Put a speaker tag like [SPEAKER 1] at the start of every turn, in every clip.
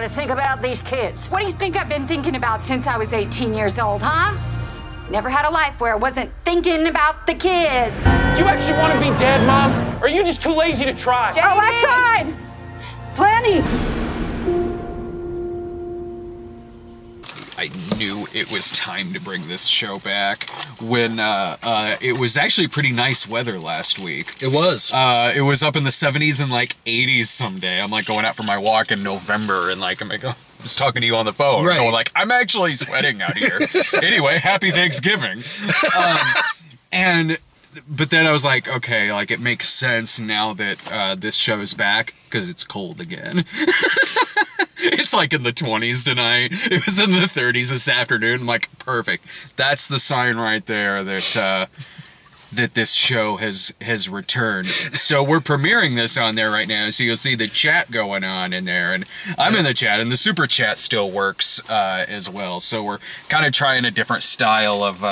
[SPEAKER 1] to think about these kids.
[SPEAKER 2] What do you think I've been thinking about since I was 18 years old, huh? Never had a life where I wasn't thinking about the kids.
[SPEAKER 3] Do you actually want to be dead, Mom? Or are you just too lazy to try?
[SPEAKER 2] Jamie! Oh, I tried! Plenty!
[SPEAKER 4] I knew it was time to bring this show back when it was actually pretty nice weather last week.
[SPEAKER 5] It was.
[SPEAKER 4] It was up in the 70s and like 80s someday. I'm like going out for my walk in November and like I'm just talking to you on the phone.
[SPEAKER 5] Right.
[SPEAKER 4] Going like, I'm actually sweating out here. Anyway, happy Thanksgiving. But then I was like, okay, like it makes sense now that this show's back because it's cold again. It's like in the 20s tonight. It was in the 30s this afternoon. I'm like, perfect. That's the sign right there that that this show has returned. So we're premiering this on there right now, so you'll see the chat going on in there, and I'm in the chat, and the super chat still works as well. So we're kind of trying a different style of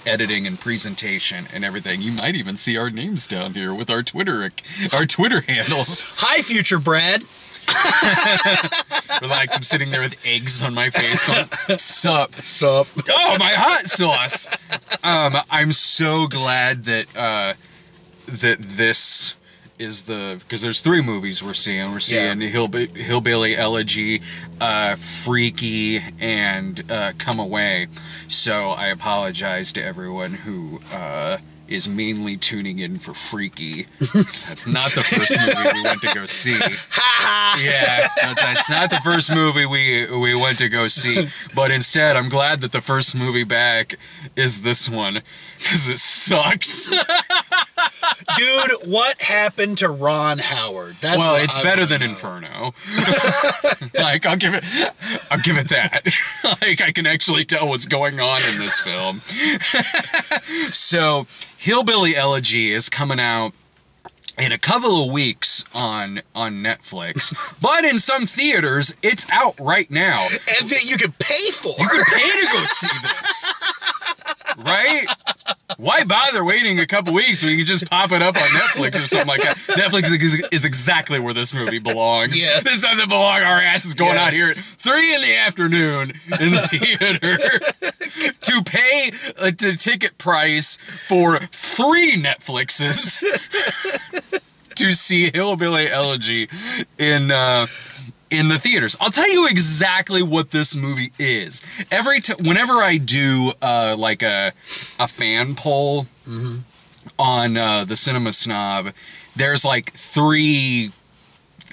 [SPEAKER 4] editing and presentation and everything. You might even see our names down here with our Twitter handles.
[SPEAKER 5] Hi, future Brad.
[SPEAKER 4] Relax, I'm sitting there with eggs on my face going, sup.
[SPEAKER 5] Sup.
[SPEAKER 4] Oh, my hot sauce. I'm so glad that that this is because there's 3 movies we're seeing. We're seeing Hillbilly Elegy, Freaky, and Come Away. So I apologize to everyone who is mainly tuning in for Freaky. That's not the first movie we went to go see. Yeah, that's not the first movie we went to go see. But instead, I'm glad that the first movie back is this one, because it sucks.
[SPEAKER 5] Dude, what happened to Ron Howard? That's
[SPEAKER 4] well, it's better than Inferno. Like, I'll give it that. Like, I can actually tell what's going on in this film. So, Hillbilly Elegy is coming out in a couple of weeks on Netflix, but in some theaters, it's out right now.
[SPEAKER 5] And that you can pay for.
[SPEAKER 4] You can pay to go see this. Right? Why bother waiting a couple weeks when you can just pop it up on Netflix or something like that? Netflix is exactly where this movie belongs.
[SPEAKER 5] Yes.
[SPEAKER 4] This doesn't belong. Our ass is going out here at 3 in the afternoon in the theater to pay the ticket price for 3 Netflixes to see Hillbilly Elegy in the theaters. I'll tell you exactly what this movie is. Whenever I do like a fan poll on the Cinema Snob, there's like 3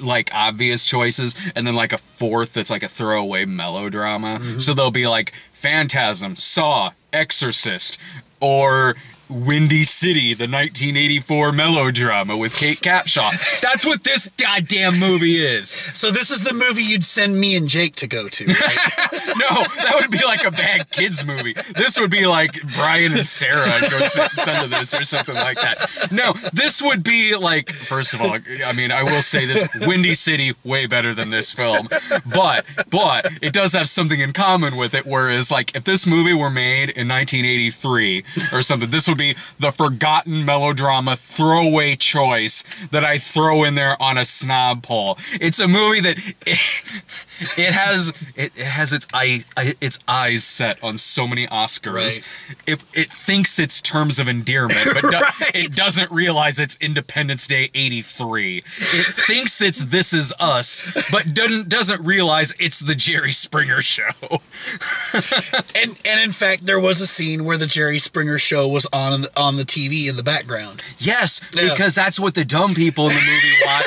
[SPEAKER 4] like obvious choices and then like a 4th that's like a throwaway melodrama. So they'll be like Phantasm, Saw, Exorcist, or Windy City, the 1984 melodrama with Kate Capshaw. That's what this goddamn movie is.
[SPEAKER 5] So this is the movie you'd send me and Jake to go to, right?
[SPEAKER 4] No, that would be like a bad kids movie. This would be like Brian and Sarah go send to this or something like that. No, this would be like, first of all, I mean, I will say this, Windy City, way better than this film. But it does have something in common with it, whereas like if this movie were made in 1983 or something, this would be the forgotten melodrama throwaway choice that I throw in there on a snob poll. It's a movie that it has its eyes set on so many Oscars.
[SPEAKER 5] Right.
[SPEAKER 4] It thinks it's terms of endearment, but
[SPEAKER 5] Right.
[SPEAKER 4] it doesn't realize it's Independence Day '83. It thinks it's This Is Us, but doesn't realize it's the Jerry Springer Show.
[SPEAKER 5] and in fact, there was a scene where the Jerry Springer Show was on the TV in the background.
[SPEAKER 4] Yes, because that's what the dumb people in the movie watch.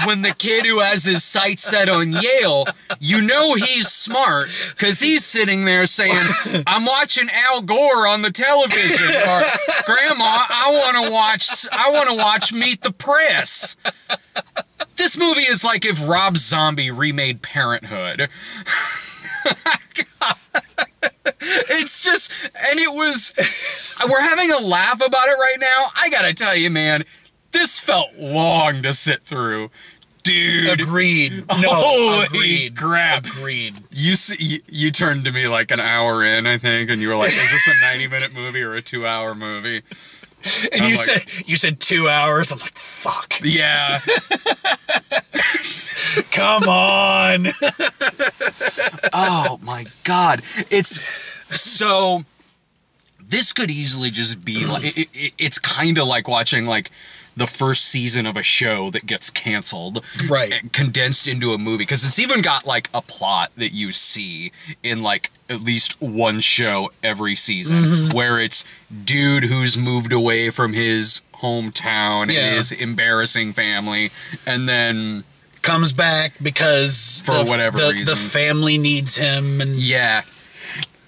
[SPEAKER 4] When the kid who has his sights set on Yale, you know he's smart, because he's sitting there saying, I'm watching Al Gore on the television, or Grandma, I want to watch Meet the Press. This movie is like if Rob Zombie remade Parenthood. It's just, and it was, we're having a laugh about it right now. I gotta tell you, man, this felt long to sit through. Dude.
[SPEAKER 5] Agreed. No,
[SPEAKER 4] holy
[SPEAKER 5] agreed.
[SPEAKER 4] crap.
[SPEAKER 5] Agreed.
[SPEAKER 4] You turned to me like an hour in, I think, and you were like, is this a 90-minute movie or a 2-hour movie?
[SPEAKER 5] And you said 2 hours. I'm like, fuck.
[SPEAKER 4] Yeah.
[SPEAKER 5] Come on.
[SPEAKER 4] Oh my God. It's so, this could easily just be like, it's kind of like watching like the first season of a show that gets canceled,
[SPEAKER 5] right,
[SPEAKER 4] condensed into a movie, because it's even got like a plot that you see in like at least one show every season, where it's dude who's moved away from his hometown and his embarrassing family, and then
[SPEAKER 5] comes back because
[SPEAKER 4] for whatever reason
[SPEAKER 5] the family needs him, and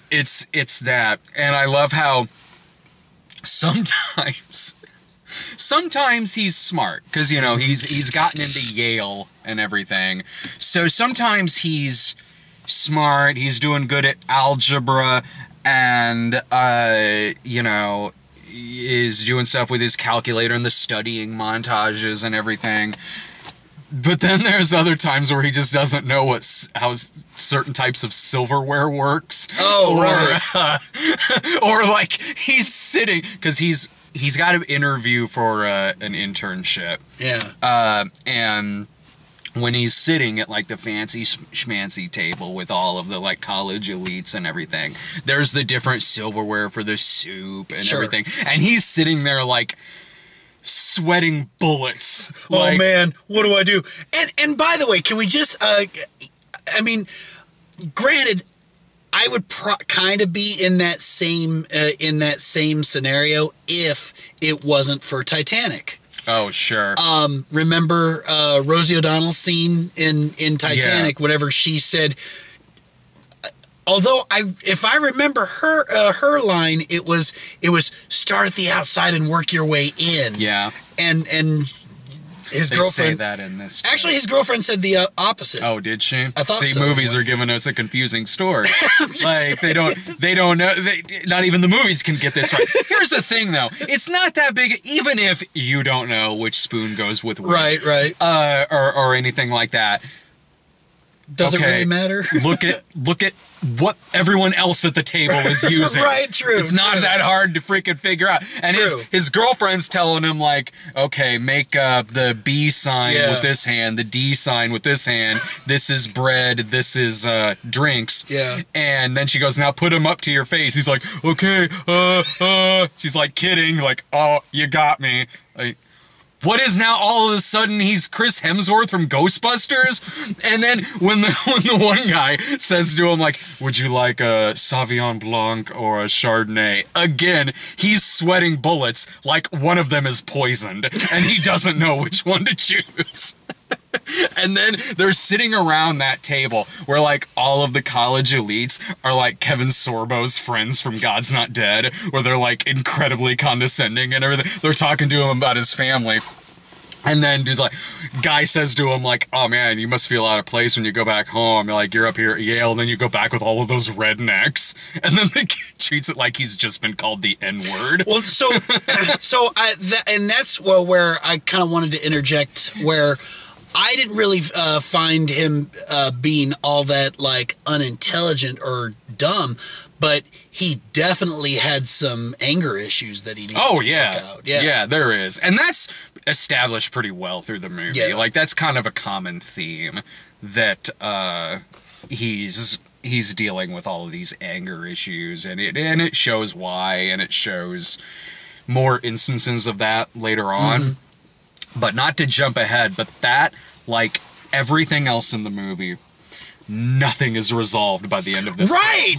[SPEAKER 4] it's that. And I love how sometimes he's smart, because, you know, he's gotten into Yale and everything. So sometimes he's smart, he's doing good at algebra, and, you know, is doing stuff with his calculator and the studying montages and everything. But then there's other times where he just doesn't know how certain types of silverware works.
[SPEAKER 5] Oh, right.
[SPEAKER 4] Or like he's sitting, because he's got an interview for an internship.
[SPEAKER 5] Yeah.
[SPEAKER 4] And when he's sitting at like the fancy schmancy table with all of the like college elites and everything, there's the different silverware for the soup and everything. And he's sitting there like sweating bullets.
[SPEAKER 5] Oh man, what do I do? And by the way, can we just I mean, granted, I would kind of be in that same scenario if it wasn't for Titanic.
[SPEAKER 4] Oh, sure.
[SPEAKER 5] Remember Rosie O'Donnell's scene in Titanic, whenever she said, although if I remember her line, it was start at the outside and work your way in.
[SPEAKER 4] Yeah.
[SPEAKER 5] And his
[SPEAKER 4] they
[SPEAKER 5] girlfriend
[SPEAKER 4] say that in this.
[SPEAKER 5] Actually, his girlfriend said the opposite.
[SPEAKER 4] Oh, did she?
[SPEAKER 5] I thought
[SPEAKER 4] so.
[SPEAKER 5] See,
[SPEAKER 4] movies are giving us a confusing story. Like they don't know. Not even the movies can get this right. Here's the thing, though. It's not that big. Even if you don't know which spoon goes with which,
[SPEAKER 5] right,
[SPEAKER 4] or anything like that.
[SPEAKER 5] Does it really matter?
[SPEAKER 4] Look at what everyone else at the table is using.
[SPEAKER 5] Right, true.
[SPEAKER 4] It's not that hard to freaking figure out. And his girlfriend's telling him, like, okay, make the B sign with this hand, the D sign with this hand. This is bread. This is drinks.
[SPEAKER 5] Yeah.
[SPEAKER 4] And then she goes, now put them up to your face. He's like, okay. She's like kidding, like, oh, you got me. Like, what is now all of a sudden he's Chris Hemsworth from Ghostbusters? And then when the one guy says to him, like, would you like a Sauvignon Blanc or a Chardonnay? Again, he's sweating bullets like one of them is poisoned and he doesn't know which one to choose. And then they're sitting around that table where, like, all of the college elites are, like, Kevin Sorbo's friends from God's Not Dead, where they're, like, incredibly condescending and everything. They're talking to him about his family. And then he's like, guy says to him, like, oh, man, you must feel out of place when you go back home. You're like, you're up here at Yale, and then you go back with all of those rednecks. And then the kid treats it like he's just been called the N-word.
[SPEAKER 5] Well, and that's where I kind of wanted to interject, where I didn't really find him being all that, like, unintelligent or dumb, but he definitely had some anger issues that he needed to work out.
[SPEAKER 4] Yeah, there is. And that's established pretty well through the movie.
[SPEAKER 5] Yeah.
[SPEAKER 4] Like, that's kind of a common theme, that he's dealing with all of these anger issues, and it shows why, and it shows more instances of that later on. But not to jump ahead, but that, like everything else in the movie, nothing is resolved by the end of this.
[SPEAKER 5] Right!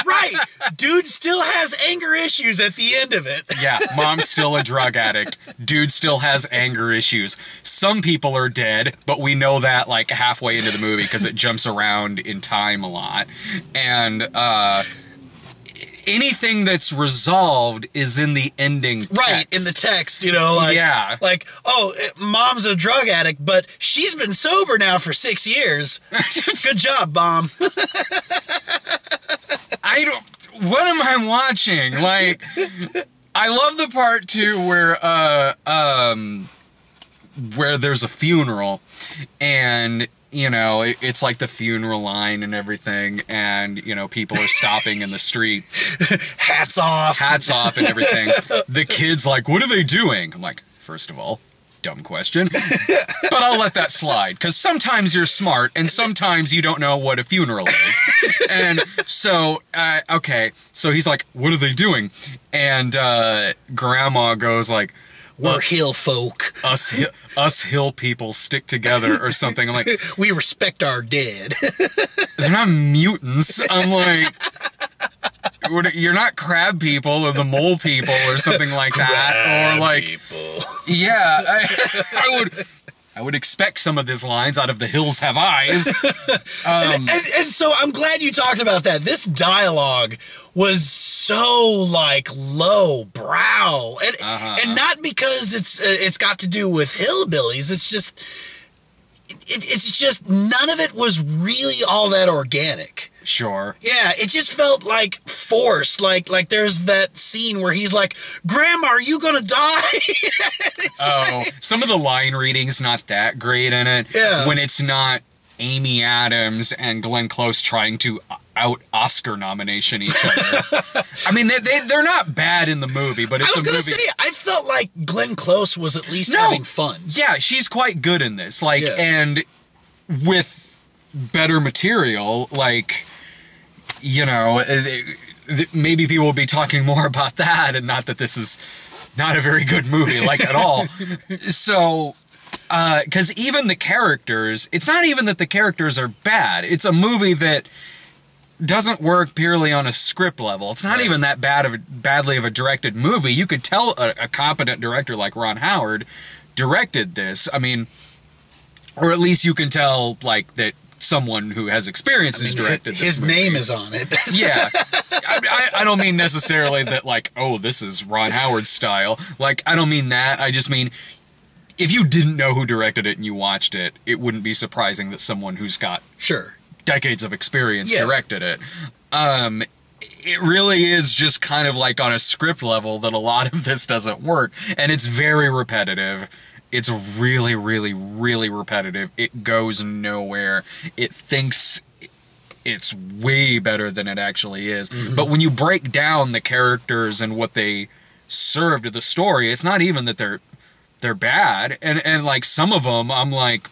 [SPEAKER 5] Right! Dude still has anger issues at the end of it.
[SPEAKER 4] Yeah, mom's still a drug addict. Dude still has anger issues. Some people are dead, but we know that, like, halfway into the movie because it jumps around in time a lot. And, anything that's resolved is in the ending text.
[SPEAKER 5] Right, in the text, you know, like, like, oh, mom's a drug addict, but she's been sober now for 6 years. Good job, Mom.
[SPEAKER 4] What am I watching? Like, I love the part, too, where there's a funeral, and you know, it's like the funeral line and everything, and, you know, people are stopping in the street.
[SPEAKER 5] Hats off
[SPEAKER 4] And everything. The kid's like, what are they doing? I'm like, first of all, dumb question. But I'll let that slide, because sometimes you're smart, and sometimes you don't know what a funeral is. And so, okay, so he's like, what are they doing? And Grandma goes like,
[SPEAKER 5] we're hill folk.
[SPEAKER 4] Us hill people stick together or something. I'm like,
[SPEAKER 5] we respect our dead.
[SPEAKER 4] They're not mutants. I'm like, you're not crab people or the mole people or something like that. Or like,
[SPEAKER 5] people.
[SPEAKER 4] Yeah, I would expect some of these lines out of The Hills Have Eyes.
[SPEAKER 5] And so I'm glad you talked about that. This dialogue was so like low brow, and not because it's got to do with hillbillies. It's just none of it was really all that organic.
[SPEAKER 4] Sure.
[SPEAKER 5] Yeah, it just felt like forced. Like there's that scene where he's like, "Grandma, are you gonna die?"
[SPEAKER 4] Some of the line reading's not that great in it.
[SPEAKER 5] Yeah.
[SPEAKER 4] When it's not Amy Adams and Glenn Close trying to out Oscar nomination each other. I mean, they're not bad in the movie, but it's a movie. I was gonna say,
[SPEAKER 5] I felt like Glenn Close was at least having fun.
[SPEAKER 4] Yeah, she's quite good in this. Like, and with better material, like, you know, maybe people will be talking more about that, and not that this is not a very good movie, like, at all. So, because even the characters, it's not even that the characters are bad. It's a movie that doesn't work purely on a script level. It's not even that badly of a directed movie. You could tell a competent director like Ron Howard directed this. I mean, or at least you can tell, like, that someone who has experience has directed this
[SPEAKER 5] his
[SPEAKER 4] movie.
[SPEAKER 5] Name is on it.
[SPEAKER 4] Yeah. I don't mean necessarily that, like, oh, this is Ron Howard's style. Like, I don't mean that. I just mean, if you didn't know who directed it and you watched it, it wouldn't be surprising that someone who's got decades of experience directed it. It really is just kind of like on a script level that a lot of this doesn't work, and it's very repetitive. It's really, really, really repetitive. It goes nowhere. It thinks it's way better than it actually is. Mm-hmm. But when you break down the characters and what they serve to the story, it's not even that they're bad. And like, some of them, I'm like,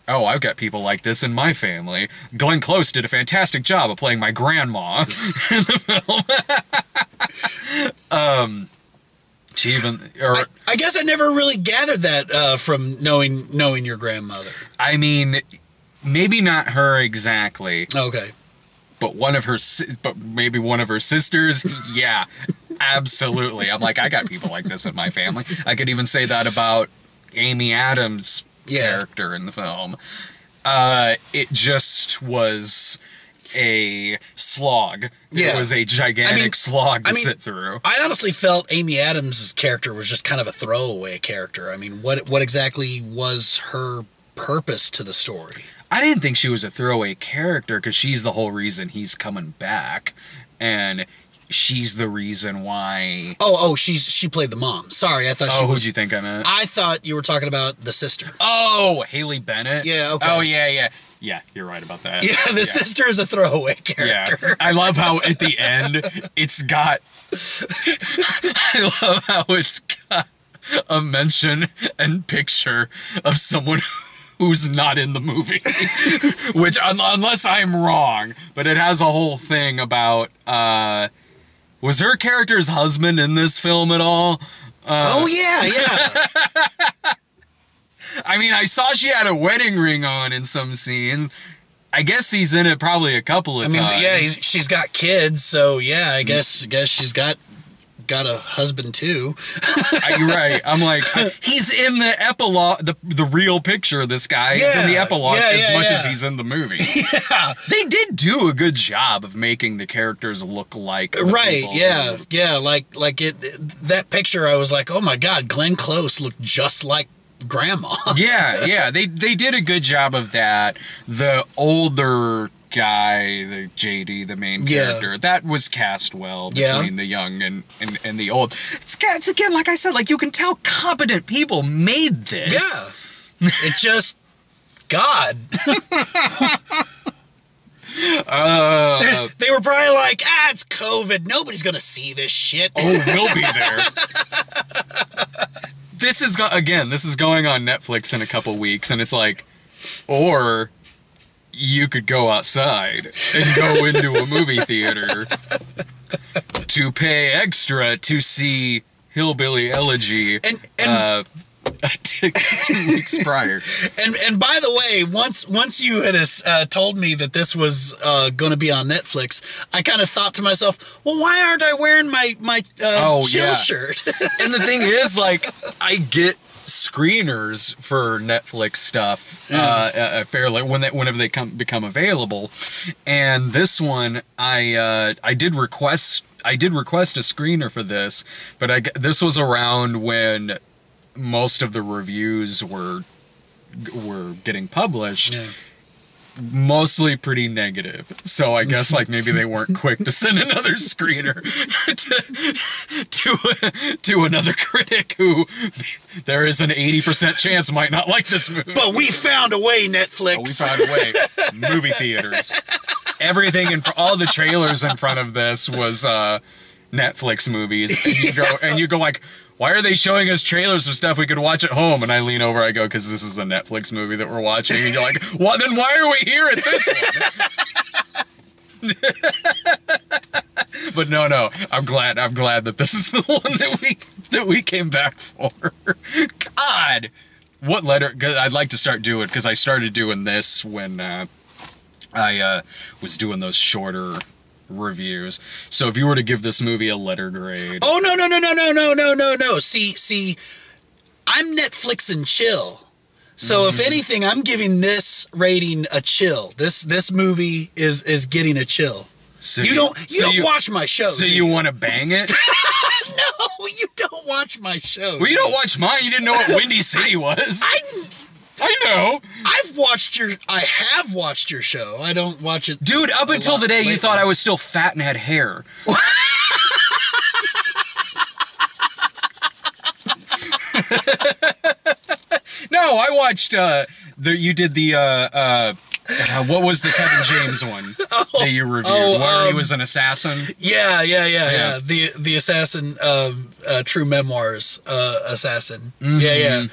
[SPEAKER 4] oh, I've got people like this in my family. Glenn Close did a fantastic job of playing my grandma in the film. I guess I never really gathered that from knowing your grandmother. I mean, maybe not her exactly. Okay. But maybe one of her sisters. Yeah, absolutely. I'm like, I got people like this in my family. I could even say that about Amy Adams' character in the film. It just was a slog. Yeah. It was a gigantic slog to sit through. I honestly felt Amy Adams' character was just kind of a throwaway character. I mean, what exactly was her purpose to the story? I didn't think she was a throwaway character, because she's the whole reason he's coming back, and she's the reason why. She played the mom. Sorry, I thought she was. Who'd you think I meant? I thought you were talking about the sister. Oh, Haley Bennett. Yeah. Okay. Oh, yeah. Yeah, you're right about that. Yeah, the sister is a throwaway character. Yeah. I love how at the end it's got. I love how it's got a mention and picture of someone who's not in the movie. Which, unless I'm wrong, but it has a whole thing about. Was her character's husband in this film at all? Yeah. I mean, I saw she had a wedding ring on in some scenes. I guess he's in it probably a couple of times. Yeah, she's got kids, so yeah, I guess she's got a husband too. You're right. I'm like, he's in the epilogue, the real picture of this guy. He's in the epilogue as much as he's in the movie. Yeah. They did do a good job of making the characters look like like that picture. I was like, oh my god, Glenn Close looked just like grandma. yeah, they did a good job of that. The older guy, the JD, the main character, that was cast well between the young and the old. It's again, like I said, like, you can tell competent people made this. Yeah. It just,
[SPEAKER 5] God. They were probably like, it's COVID. Nobody's going to see this shit.
[SPEAKER 4] Oh, we'll be there. This is going on Netflix in a couple weeks, and it's like, or you could go outside and go into a movie theater to pay extra to see Hillbilly Elegy. And 2 weeks prior.
[SPEAKER 5] And by the way, once you had told me that this was going to be on Netflix, I kind of thought to myself, well, why aren't I wearing my chill shirt?
[SPEAKER 4] And the thing is, like, I get screeners for Netflix stuff fairly whenever they become available, and this one I did request a screener for this, but this was around when most of the reviews were getting published. Yeah. Mostly pretty negative. So I guess like maybe they weren't quick to send another screener to another critic who there is an 80% chance might not like this movie.
[SPEAKER 5] But we found a way, Netflix.
[SPEAKER 4] We found a way. Movie theaters. Everything all the trailers in front of this was Netflix movies. And you go like, why are they showing us trailers of stuff we could watch at home? And I lean over, I go, because this is a Netflix movie that we're watching. And you're like, well, then why are we here at this one? But no, I'm glad that this is the one that we came back for. God, what letter? I'd like to start doing, because I started doing this when I was doing those shorter reviews. So if you were to give this movie a letter grade.
[SPEAKER 5] Oh, no. See, I'm Netflix and chill. So if anything, I'm giving this rating a chill. This movie is getting a chill. So you don't watch my show.
[SPEAKER 4] So you want to bang it?
[SPEAKER 5] No, you don't watch my show.
[SPEAKER 4] Well, you don't watch mine. You didn't know what Windy City was. I know. I have watched your show. I don't watch it. Dude, up until the day you thought I was still fat and had hair. No, I watched you did the what was the Kevin James one that you reviewed? Where he was an assassin? Yeah.
[SPEAKER 5] The assassin, True Memoirs, assassin. Mm-hmm. Yeah.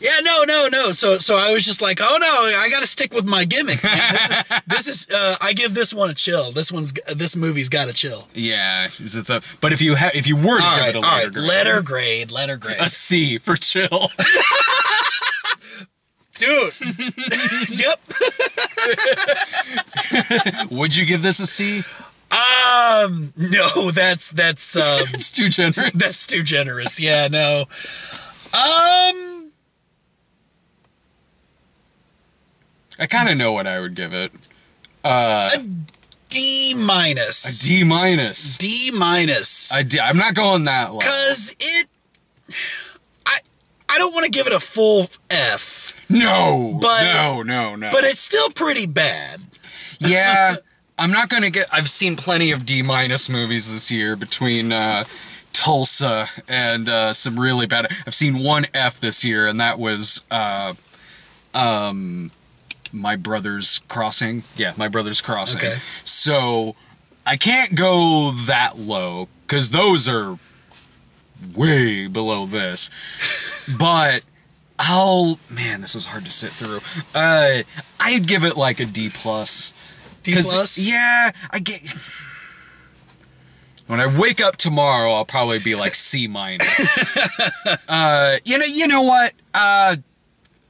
[SPEAKER 5] Yeah, no. So I was just like, oh no, I got to stick with my gimmick. Man. This is. I give this one a chill. This movie's got a chill.
[SPEAKER 4] Yeah, but if you were to give it a letter grade,
[SPEAKER 5] a
[SPEAKER 4] C for chill.
[SPEAKER 5] Dude. Yep.
[SPEAKER 4] Would you give this a C?
[SPEAKER 5] No, that's
[SPEAKER 4] it's too generous.
[SPEAKER 5] That's too generous. Yeah, no.
[SPEAKER 4] I kind of know what I would give it.
[SPEAKER 5] A D minus.
[SPEAKER 4] A D minus.
[SPEAKER 5] D minus.
[SPEAKER 4] I'm not going that low.
[SPEAKER 5] Because I don't want to give it a full F.
[SPEAKER 4] No.
[SPEAKER 5] But,
[SPEAKER 4] no.
[SPEAKER 5] But it's still pretty bad.
[SPEAKER 4] Yeah. I'm not going to get... I've seen plenty of D minus movies this year between Tulsa and some really bad... I've seen one F this year, and that was... My Brother's Crossing. Yeah, My Brother's Crossing.
[SPEAKER 5] Okay.
[SPEAKER 4] So I can't go that low, because those are way below this. But man, this was hard to sit through. I'd give it like a D plus.
[SPEAKER 5] D plus?
[SPEAKER 4] Yeah, when I wake up tomorrow, I'll probably be like C minus. You know what?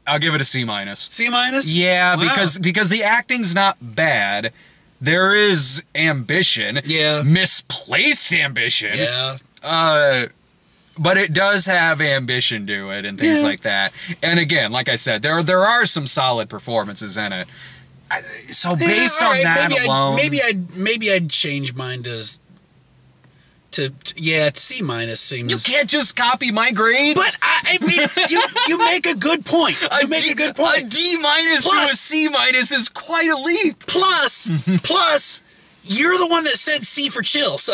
[SPEAKER 4] I'll give it a C minus.
[SPEAKER 5] C minus?
[SPEAKER 4] Yeah, wow. because the acting's not bad. There is ambition.
[SPEAKER 5] Yeah.
[SPEAKER 4] Misplaced ambition.
[SPEAKER 5] Yeah.
[SPEAKER 4] But it does have ambition to it and things like that. And again, like I said, there are some solid performances in it. So based on that alone,
[SPEAKER 5] maybe I'd change mine to C minus seems.
[SPEAKER 4] You can't just copy my grades.
[SPEAKER 5] But I mean, you make a good point. You make a good point.
[SPEAKER 4] A D minus to a C minus is quite a leap.
[SPEAKER 5] Plus, you're the one that said C for chill. So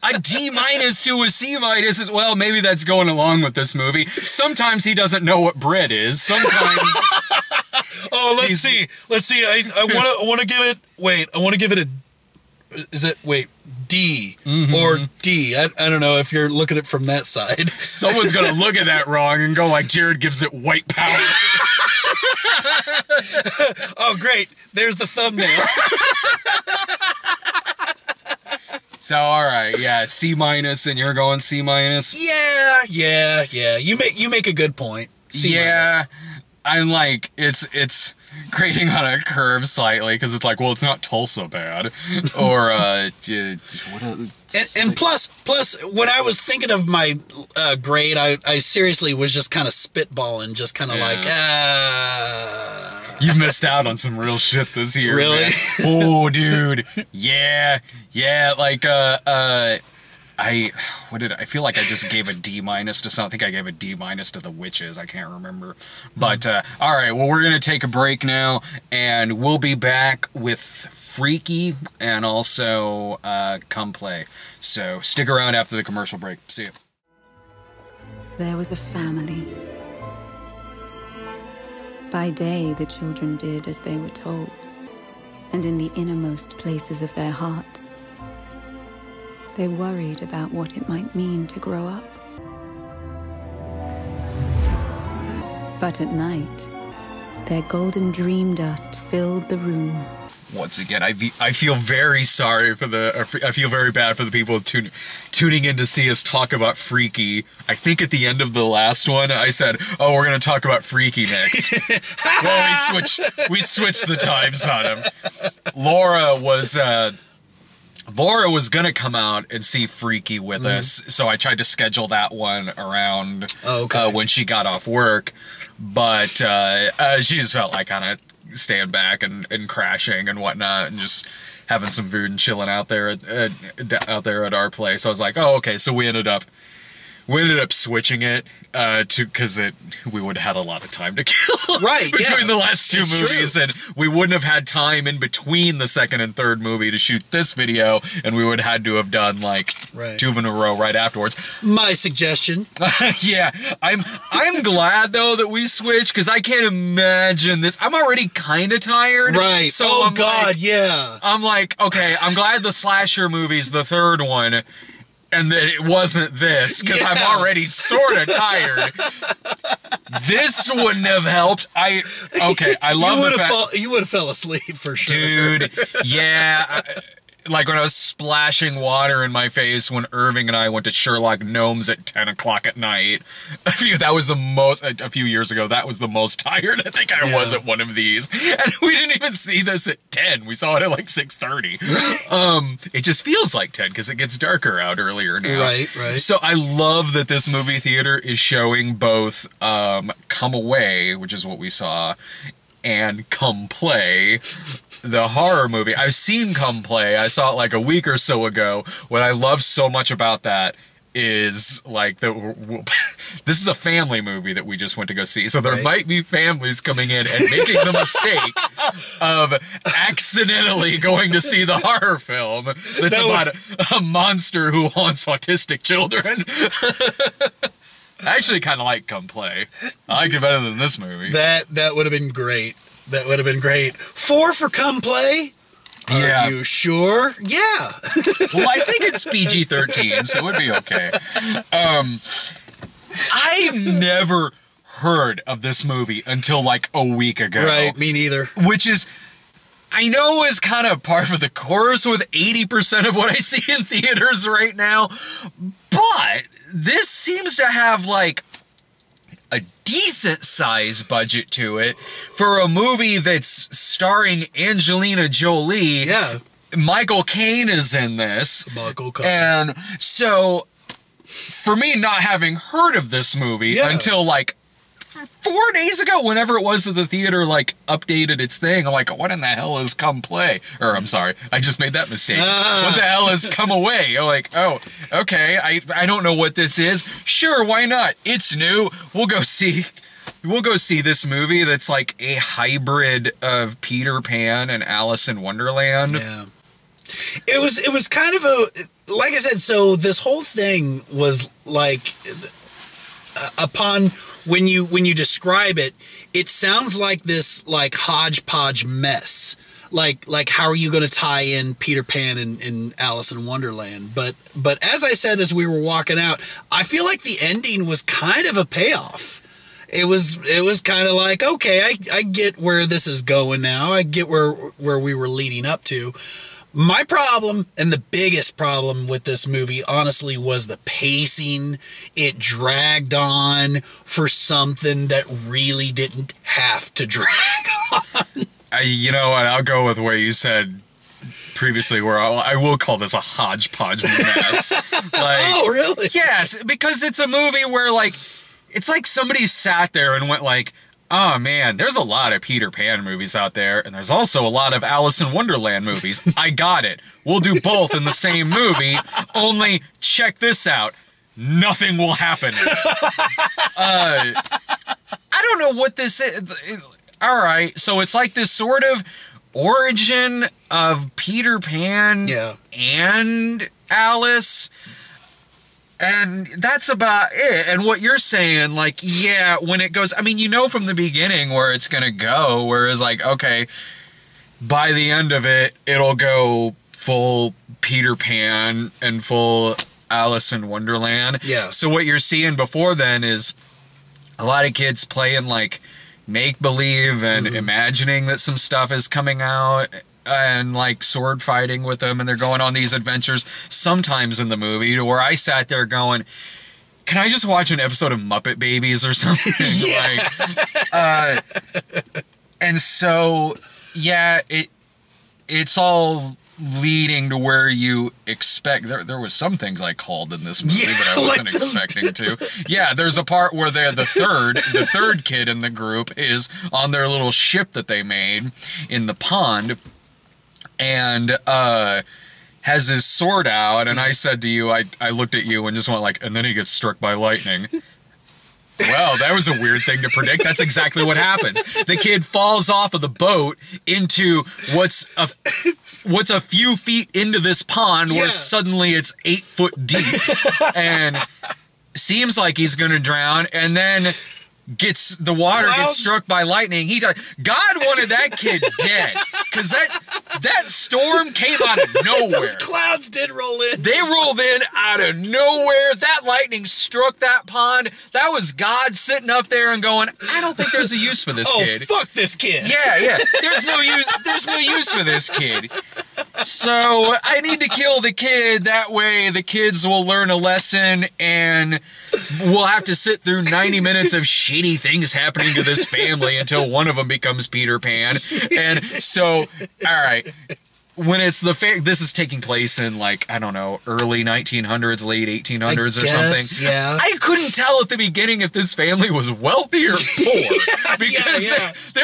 [SPEAKER 4] A D- to a C- as well. Maybe that's going along with this movie. Sometimes he doesn't know what bread is. Sometimes.
[SPEAKER 5] Oh, let's see. I want to give it. Wait, I want to give it a. Is it D or D? I don't know if you're looking at it from that side.
[SPEAKER 4] Someone's gonna look at that wrong and go like, Jerrid gives it white power.
[SPEAKER 5] Oh, great! There's the thumbnail.
[SPEAKER 4] So, all right, yeah, C-, and you're going C-.
[SPEAKER 5] Yeah. You make a good point. C-.
[SPEAKER 4] Yeah, I'm like, it's grading on a curve slightly because it's like, well, it's not Tulsa bad, or
[SPEAKER 5] and plus, when I was thinking of my grade, I seriously was just kind of spitballing, just kind of like,
[SPEAKER 4] You've missed out on some real shit this year.
[SPEAKER 5] Really?
[SPEAKER 4] Man. Oh, dude. Yeah. Like, I feel like I just gave a D- to something. I think I gave a D- to The Witches. I can't remember. But, all right, well, we're going to take a break now, and we'll be back with Freaky and also Come Play. So stick around after the commercial break. See you.
[SPEAKER 1] There was a family. By day, the children did as they were told, and in the innermost places of their hearts, they worried about what it might mean to grow up. But at night, their golden dream dust filled the room.
[SPEAKER 4] Once again, I feel very sorry for I feel very bad for the people tuning in to see us talk about Freaky. I think at the end of the last one, I said, "Oh, we're gonna talk about Freaky next." Well, we switched the times on him. Laura was gonna come out and see Freaky with us, so I tried to schedule that one around when she got off work, but she just felt like kind of staying back and crashing and whatnot and just having some food and chilling out there at our place. I was like, oh, okay. So we ended up switching it because we would have had a lot of time to kill between the last two movies, and we wouldn't have had time in between the second and third movie to shoot this video, and we would have had to have done like two in a row right afterwards.
[SPEAKER 5] My suggestion.
[SPEAKER 4] Yeah, I'm glad though that we switched because I can't imagine this. I'm already kind of tired.
[SPEAKER 5] Right.
[SPEAKER 4] So
[SPEAKER 5] yeah.
[SPEAKER 4] I'm like, okay, I'm glad the slasher movie's the third one. And that it wasn't this, because I'm already sort of tired. This wouldn't have helped. I love the fact...
[SPEAKER 5] You would have fell asleep for sure.
[SPEAKER 4] Dude, yeah. Like when I was splashing water in my face when Irving and I went to Sherlock Gnomes at 10 o'clock at night. A few years ago, that was the most tired I think I was at one of these. And we didn't even see this at 10. We saw it at like 6:30. It just feels like 10 because it gets darker out earlier now.
[SPEAKER 5] Right.
[SPEAKER 4] So I love that this movie theater is showing both Come Away, which is what we saw, and Come Play, the horror movie. I've seen Come Play. I saw it like a week or so ago. What I love so much about that is like this is a family movie that we just went to go see. So there might be families coming in and making the mistake of accidentally going to see the horror film that's about a monster who haunts autistic children. I actually kind of like Come Play. I liked it better than this movie.
[SPEAKER 5] That would have been great. That would have been great. 4 for Come Play?
[SPEAKER 4] Yeah.
[SPEAKER 5] Are you sure? Yeah.
[SPEAKER 4] Well, I think it's PG-13, so it would be okay. I never heard of this movie until like a week ago.
[SPEAKER 5] Right, me neither.
[SPEAKER 4] Which is, I know is kind of par for the course with 80% of what I see in theaters right now, but this seems to have like a decent size budget to it for a movie that's starring Angelina Jolie.
[SPEAKER 5] Yeah.
[SPEAKER 4] Michael Caine is in this.
[SPEAKER 5] Michael Caine.
[SPEAKER 4] And so, for me not having heard of this movie until like 4 days ago, whenever it was that the theater like updated its thing, I'm like, what in the hell is Come Play? Or I'm sorry, I just made that mistake. What the hell is Come Away? I'm like, oh, okay, I don't know what this is. Sure, why not? It's new. We'll go see this movie that's like a hybrid of Peter Pan and Alice in Wonderland.
[SPEAKER 5] Yeah. It was kind of a, like I said, so this whole thing was like, upon when you describe it, it sounds like this like hodgepodge mess. Like how are you going to tie in Peter Pan and Alice in Wonderland? But as I said as we were walking out, I feel like the ending was kind of a payoff. It was kind of like, okay, I get where this is going now. I get where we were leading up to. My problem, and the biggest problem with this movie, honestly, was the pacing. It dragged on for something that really didn't have to drag on.
[SPEAKER 4] You know what? I'll go with what you said previously, where I will call this a hodgepodge mess.
[SPEAKER 5] Oh, really?
[SPEAKER 4] Yes, because it's a movie where, like, it's like somebody sat there and went like, oh man, there's a lot of Peter Pan movies out there, and there's also a lot of Alice in Wonderland movies. I got it. We'll do both in the same movie, only check this out. Nothing will happen. I don't know what this is. All right, so it's like this sort of origin of Peter Pan and Alice. And that's about it. And what you're saying, like, yeah, when it goes, I mean, you know from the beginning where it's going to go, where it's like, okay, by the end of it, it'll go full Peter Pan and full Alice in Wonderland.
[SPEAKER 5] Yeah.
[SPEAKER 4] So what you're seeing before then is a lot of kids playing, like, make-believe and imagining that some stuff is coming out, and like sword fighting with them, and they're going on these adventures sometimes in the movie to where I sat there going, can I just watch an episode of Muppet Babies or something? And so yeah, it's all leading to where you expect. There was some things I called in this movie that I wasn't expecting to. Yeah, there's a part where the third kid in the group is on their little ship that they made in the pond, and has his sword out, and I said to you, I looked at you and just went like, and then he gets struck by lightning. Well, that was a weird thing to predict. That's exactly what happens. The kid falls off of the boat into what's a few feet into this pond, where suddenly it's 8 foot deep, and seems like he's gonna drown, and then gets struck by lightning. He died. God wanted that kid dead, because that storm came out of nowhere.
[SPEAKER 5] Those clouds did roll in.
[SPEAKER 4] They rolled in out of nowhere. That lightning struck that pond. That was God sitting up there and going, I don't think there's a use for this kid.
[SPEAKER 5] Oh, fuck this kid.
[SPEAKER 4] Yeah. There's no use for this kid. So I need to kill the kid. That way the kids will learn a lesson, and we'll have to sit through 90 minutes of shitty things happening to this family until one of them becomes Peter Pan. And so, all right, when it's this is taking place in, like, I don't know, early 1900s, late 1800s or something.
[SPEAKER 5] Yeah.
[SPEAKER 4] I couldn't tell at the beginning if this family was wealthy or poor, because they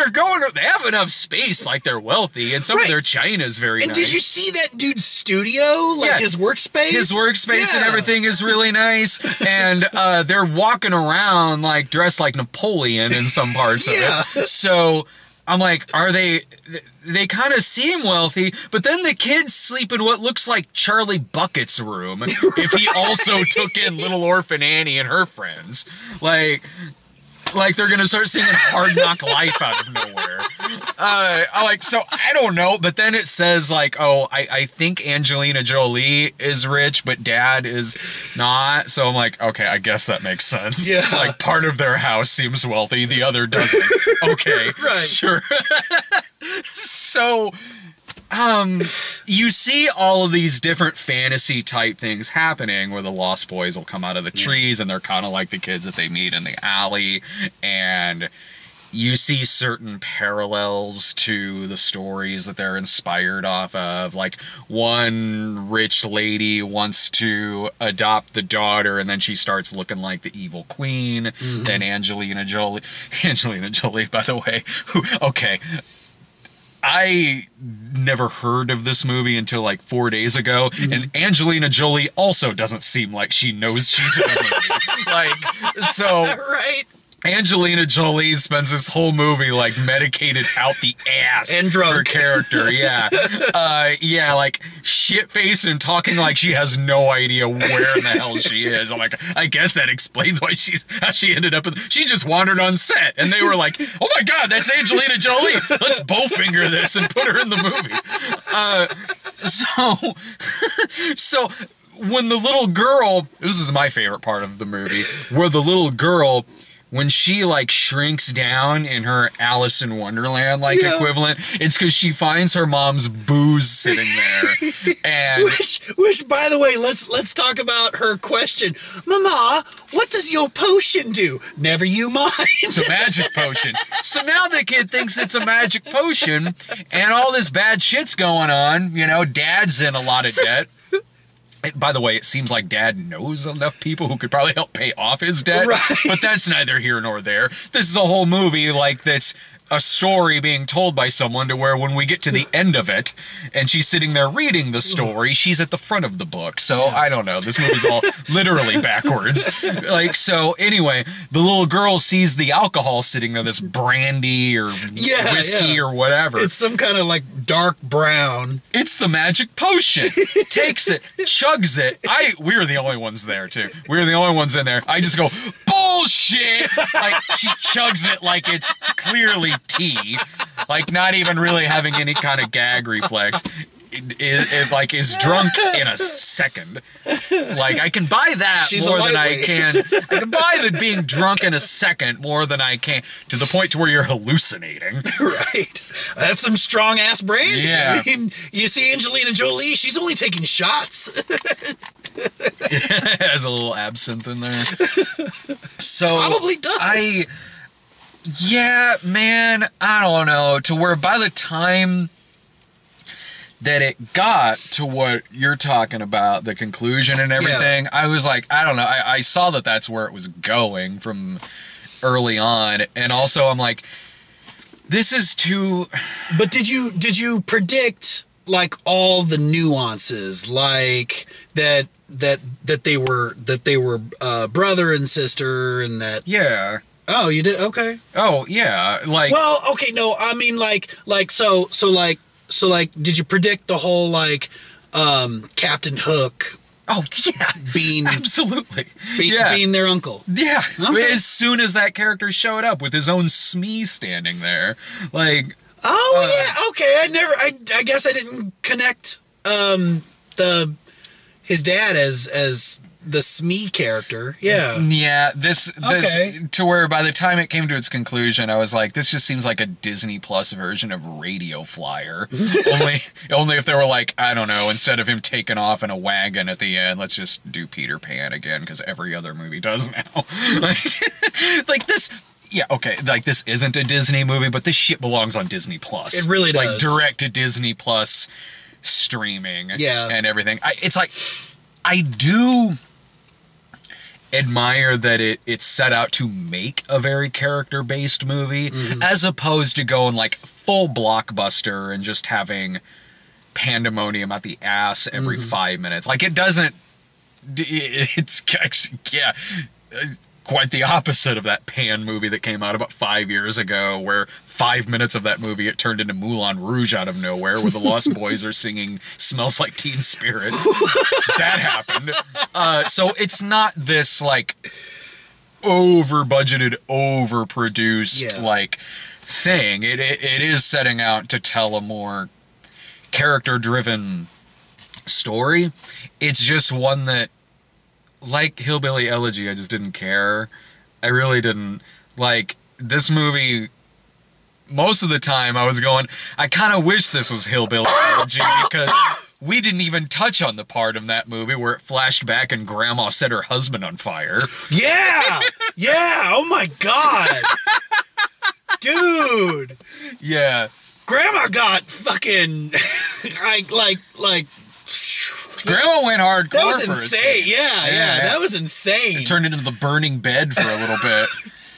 [SPEAKER 4] have enough space, like they're wealthy, and some of their china is very nice.
[SPEAKER 5] And did you see that dude's studio? Like his workspace? His workspace
[SPEAKER 4] and everything is really nice. And they're walking around like dressed like Napoleon in some parts of it. So I'm like, they kind of seem wealthy, but then the kids sleep in what looks like Charlie Bucket's room, if he also took in Little Orphan Annie and her friends. Like they're gonna start singing Hard Knock Life out of nowhere. So I don't know, but then it says like, oh, I think Angelina Jolie is rich, but Dad is not. So I'm like, okay, I guess that makes sense.
[SPEAKER 5] Yeah.
[SPEAKER 4] Like part of their house seems wealthy, the other doesn't. Okay,
[SPEAKER 5] right.
[SPEAKER 4] Sure. So, you see all of these different fantasy type things happening where the Lost Boys will come out of the trees and they're kind of like the kids that they meet in the alley, and you see certain parallels to the stories that they're inspired off of. Like, one rich lady wants to adopt the daughter, and then she starts looking like the evil queen. Then Angelina Jolie, by the way, okay, I never heard of this movie until like 4 days ago, and Angelina Jolie also doesn't seem like she knows she's in a movie. Like, so...
[SPEAKER 5] Right.
[SPEAKER 4] Angelina Jolie spends this whole movie like medicated out the ass
[SPEAKER 5] and drunk.
[SPEAKER 4] Her character, yeah, yeah, like shit faced and talking like she has no idea where in the hell she is. I'm like, I guess that explains why how she ended up. She just wandered on set, and they were like, "Oh my God, that's Angelina Jolie. Let's bowfinger this and put her in the movie." So when the little girl, this is my favorite part of the movie, where the little girl, when she like shrinks down in her Alice in Wonderland like equivalent, it's because she finds her mom's booze sitting there. And
[SPEAKER 5] which by the way, let's talk about her question. Mama, what does your potion do? Never you mind.
[SPEAKER 4] It's a magic potion. So now the kid thinks it's a magic potion, and all this bad shit's going on. You know, Dad's in a lot of debt. By the way, it seems like Dad knows enough people who could probably help pay off his debt,
[SPEAKER 5] right.
[SPEAKER 4] But that's neither here nor there. This is a whole movie like that's a story being told by someone to where when we get to the end of it and she's sitting there reading the story, she's at the front of the book. So I don't know. This movie's all literally backwards. Like, so anyway, the little girl sees the alcohol sitting there, this brandy or whiskey or whatever.
[SPEAKER 5] It's some kind of like dark brown.
[SPEAKER 4] It's the magic potion. Takes it, chugs it. We were the only ones there too. We were the only ones in there. I just go, bullshit! Like, she chugs it like it's clearly tea, like not even really having any kind of gag reflex. It like is drunk in a second. Like, I can buy that more than I can. I can buy the being drunk in a second more than I can, to the point to where you're hallucinating.
[SPEAKER 5] Right. That's some strong ass brandy.
[SPEAKER 4] Yeah.
[SPEAKER 5] I mean, you see Angelina Jolie, she's only taking shots.
[SPEAKER 4] Has a little absinthe in there. So
[SPEAKER 5] probably does.
[SPEAKER 4] Yeah, man, I don't know, to where by the time that it got to what you're talking about, the conclusion and everything, I was like, I don't know, I saw that that's where it was going from early on, and also I'm like, this is too...
[SPEAKER 5] But did you predict, like, all the nuances, like, that they were brother and sister, and that...
[SPEAKER 4] Yeah.
[SPEAKER 5] Oh, you did? Okay.
[SPEAKER 4] Oh, yeah, like...
[SPEAKER 5] Well, okay, no, I mean, so, did you predict the whole, like, Captain Hook...
[SPEAKER 4] Oh, yeah.
[SPEAKER 5] Being...
[SPEAKER 4] Absolutely.
[SPEAKER 5] Being their uncle.
[SPEAKER 4] Yeah.
[SPEAKER 5] Okay.
[SPEAKER 4] As soon as that character showed up with his own Smee standing there, like...
[SPEAKER 5] Oh, yeah, okay, I guess I didn't connect, his dad as the Smee character. Yeah,
[SPEAKER 4] this to where by the time it came to its conclusion, I was like, this just seems like a Disney Plus version of Radio Flyer. only if they were like, I don't know, instead of him taking off in a wagon at the end, let's just do Peter Pan again, because every other movie does now. Like this. Yeah, okay, like, this isn't a Disney movie, but this shit belongs on Disney Plus.
[SPEAKER 5] It really does.
[SPEAKER 4] Like, direct to Disney Plus streaming and everything. It's like, I do admire that it set out to make a very character-based movie, as opposed to going, like, full blockbuster and just having pandemonium out the ass every 5 minutes. Like, it doesn't... It's actually... Yeah... quite the opposite of that Pan movie that came out about 5 years ago, where 5 minutes of that movie, it turned into Moulin Rouge out of nowhere, where the Lost Boys are singing Smells Like Teen Spirit. That happened. So it's not this, like, over-budgeted, over-produced, like, thing. It is setting out to tell a more character-driven story. It's just one that, like Hillbilly Elegy, I just didn't care. I really didn't. Like, this movie, most of the time I was going, I kind of wish this was Hillbilly Elegy, because we didn't even touch on the part in that movie where it flashed back and Grandma set her husband on fire.
[SPEAKER 5] Yeah! Yeah! Oh my God! Dude!
[SPEAKER 4] Yeah.
[SPEAKER 5] Grandma got fucking... like...
[SPEAKER 4] Grandma went hardcore.
[SPEAKER 5] That was insane. Yeah, that was insane.
[SPEAKER 4] It turned into the burning bed for a little bit.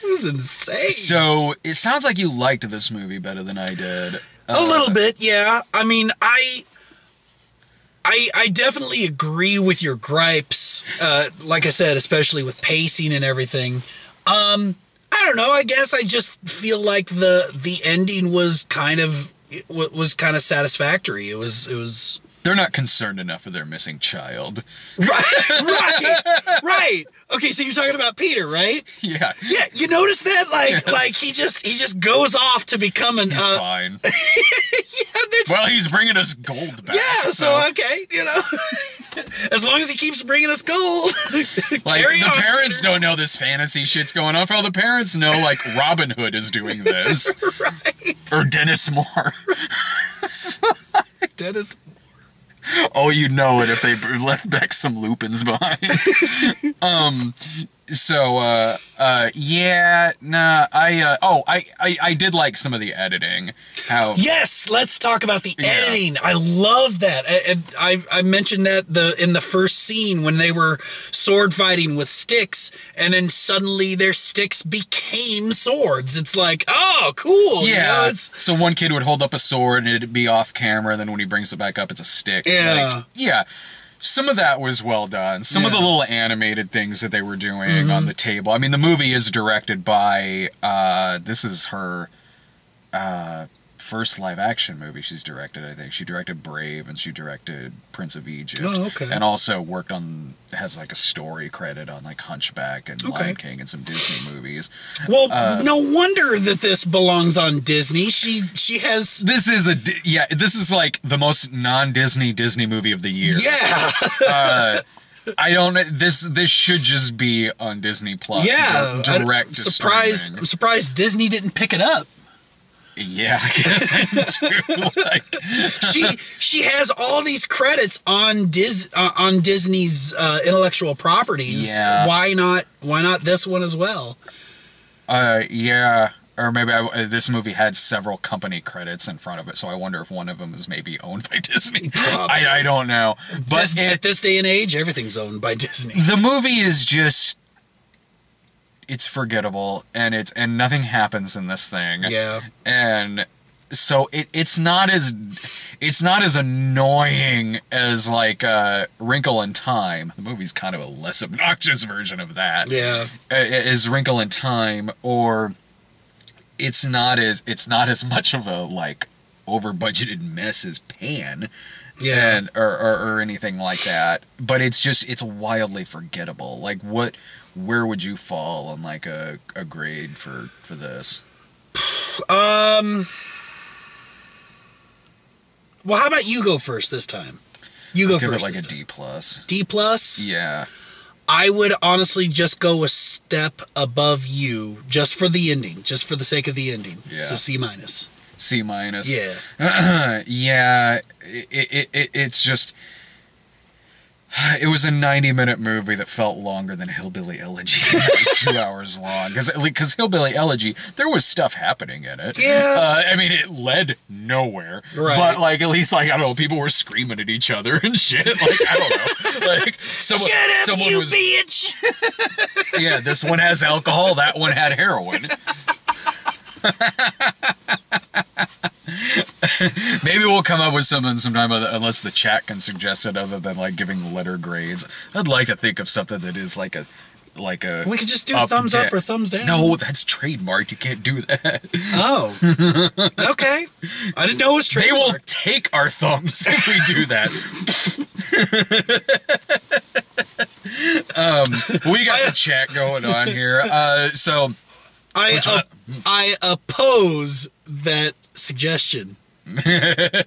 [SPEAKER 5] It was insane.
[SPEAKER 4] So, it sounds like you liked this movie better than I did.
[SPEAKER 5] A little bit, yeah. I mean, I definitely agree with your gripes. Like I said, especially with pacing and everything. I don't know. I guess I just feel like the ending was kind of satisfactory. It was.
[SPEAKER 4] They're not concerned enough with their missing child.
[SPEAKER 5] Right. Okay, so you're talking about Peter, right?
[SPEAKER 4] Yeah.
[SPEAKER 5] Yeah, you notice that?
[SPEAKER 4] Yes.
[SPEAKER 5] Like he just goes off to become an...
[SPEAKER 4] He's fine.
[SPEAKER 5] Yeah,
[SPEAKER 4] well, he's bringing us gold back.
[SPEAKER 5] Yeah, so okay, as long as he keeps bringing us gold,
[SPEAKER 4] like,
[SPEAKER 5] carry
[SPEAKER 4] the
[SPEAKER 5] on,
[SPEAKER 4] parents
[SPEAKER 5] Peter.
[SPEAKER 4] don't know this fantasy shit's going on. For all the parents know, like, Robin Hood is doing this.
[SPEAKER 5] Right.
[SPEAKER 4] Or Dennis Moore.
[SPEAKER 5] Dennis.
[SPEAKER 4] Oh, you know it if they left back some Lupins behind. I did like some of the editing. How?
[SPEAKER 5] Yes, let's talk about the editing. I love that. And I mentioned that in the first scene when they were sword fighting with sticks, and then suddenly their sticks became swords. It's like, oh, cool.
[SPEAKER 4] Yeah. So one kid would hold up a sword and it'd be off camera, and then when he brings it back up, it's a stick.
[SPEAKER 5] Yeah.
[SPEAKER 4] Yeah. Some of that was well done. Some of the little animated things that they were doing on the table. I mean, the movie is directed by, this is her first live-action movie she's directed, I think. She directed Brave, and she directed Prince of Egypt.
[SPEAKER 5] Oh, okay.
[SPEAKER 4] And also has like a story credit on like Hunchback and Lion King and some Disney movies.
[SPEAKER 5] Well, no wonder that this belongs on Disney. She has...
[SPEAKER 4] This is like the most non-Disney Disney movie of the year.
[SPEAKER 5] Yeah.
[SPEAKER 4] I don't. This should just be on Disney Plus.
[SPEAKER 5] Yeah.
[SPEAKER 4] Direct to streaming.
[SPEAKER 5] I'm surprised Disney didn't pick it up.
[SPEAKER 4] Yeah, I guess I do. Like,
[SPEAKER 5] she has all these credits on Disney's intellectual properties.
[SPEAKER 4] Yeah.
[SPEAKER 5] Why not this one as well?
[SPEAKER 4] Yeah. Or maybe this movie had several company credits in front of it, so I wonder if one of them is maybe owned by Disney. I don't know. But
[SPEAKER 5] at this day and age, everything's owned by Disney.
[SPEAKER 4] The movie is just... It's forgettable, and nothing happens in this thing.
[SPEAKER 5] Yeah.
[SPEAKER 4] And so it's not as annoying as like Wrinkle in Time. The movie's kind of a less obnoxious version of that.
[SPEAKER 5] Yeah.
[SPEAKER 4] Is Wrinkle in Time, or it's not as much of a like over budgeted mess as Pan.
[SPEAKER 5] Yeah.
[SPEAKER 4] And or anything like that. But it's wildly forgettable. Like where would you fall on like a grade for this?
[SPEAKER 5] Well, how about you go first this time? You go
[SPEAKER 4] Give
[SPEAKER 5] first.
[SPEAKER 4] It like a D plus.
[SPEAKER 5] D plus?
[SPEAKER 4] Yeah.
[SPEAKER 5] I would honestly just go a step above you, just for the ending, just for the sake of the ending.
[SPEAKER 4] Yeah.
[SPEAKER 5] So C minus.
[SPEAKER 4] C minus.
[SPEAKER 5] Yeah.
[SPEAKER 4] Yeah. It's just. It was a 90-minute movie that felt longer than Hillbilly Elegy. It was 2 hours long. Because Hillbilly Elegy, there was stuff happening in it.
[SPEAKER 5] Yeah.
[SPEAKER 4] I mean, it led nowhere.
[SPEAKER 5] Right.
[SPEAKER 4] But, like, at least, like, I don't know, people were screaming at each other and shit. Like, I don't know. Like,
[SPEAKER 5] Shut up, you bitch!
[SPEAKER 4] Yeah, this one has alcohol, that one had heroin. Maybe we'll come up with something sometime, unless the chat can suggest it, other than like giving letter grades. I'd like to think of something that is like a
[SPEAKER 5] we could just do thumbs up or thumbs down.
[SPEAKER 4] No, that's trademarked. You can't do that.
[SPEAKER 5] Oh, okay. I didn't know it was trademarked.
[SPEAKER 4] They will take our thumbs if we do that. We got the chat going on here. So
[SPEAKER 5] I oppose that suggestion.
[SPEAKER 4] I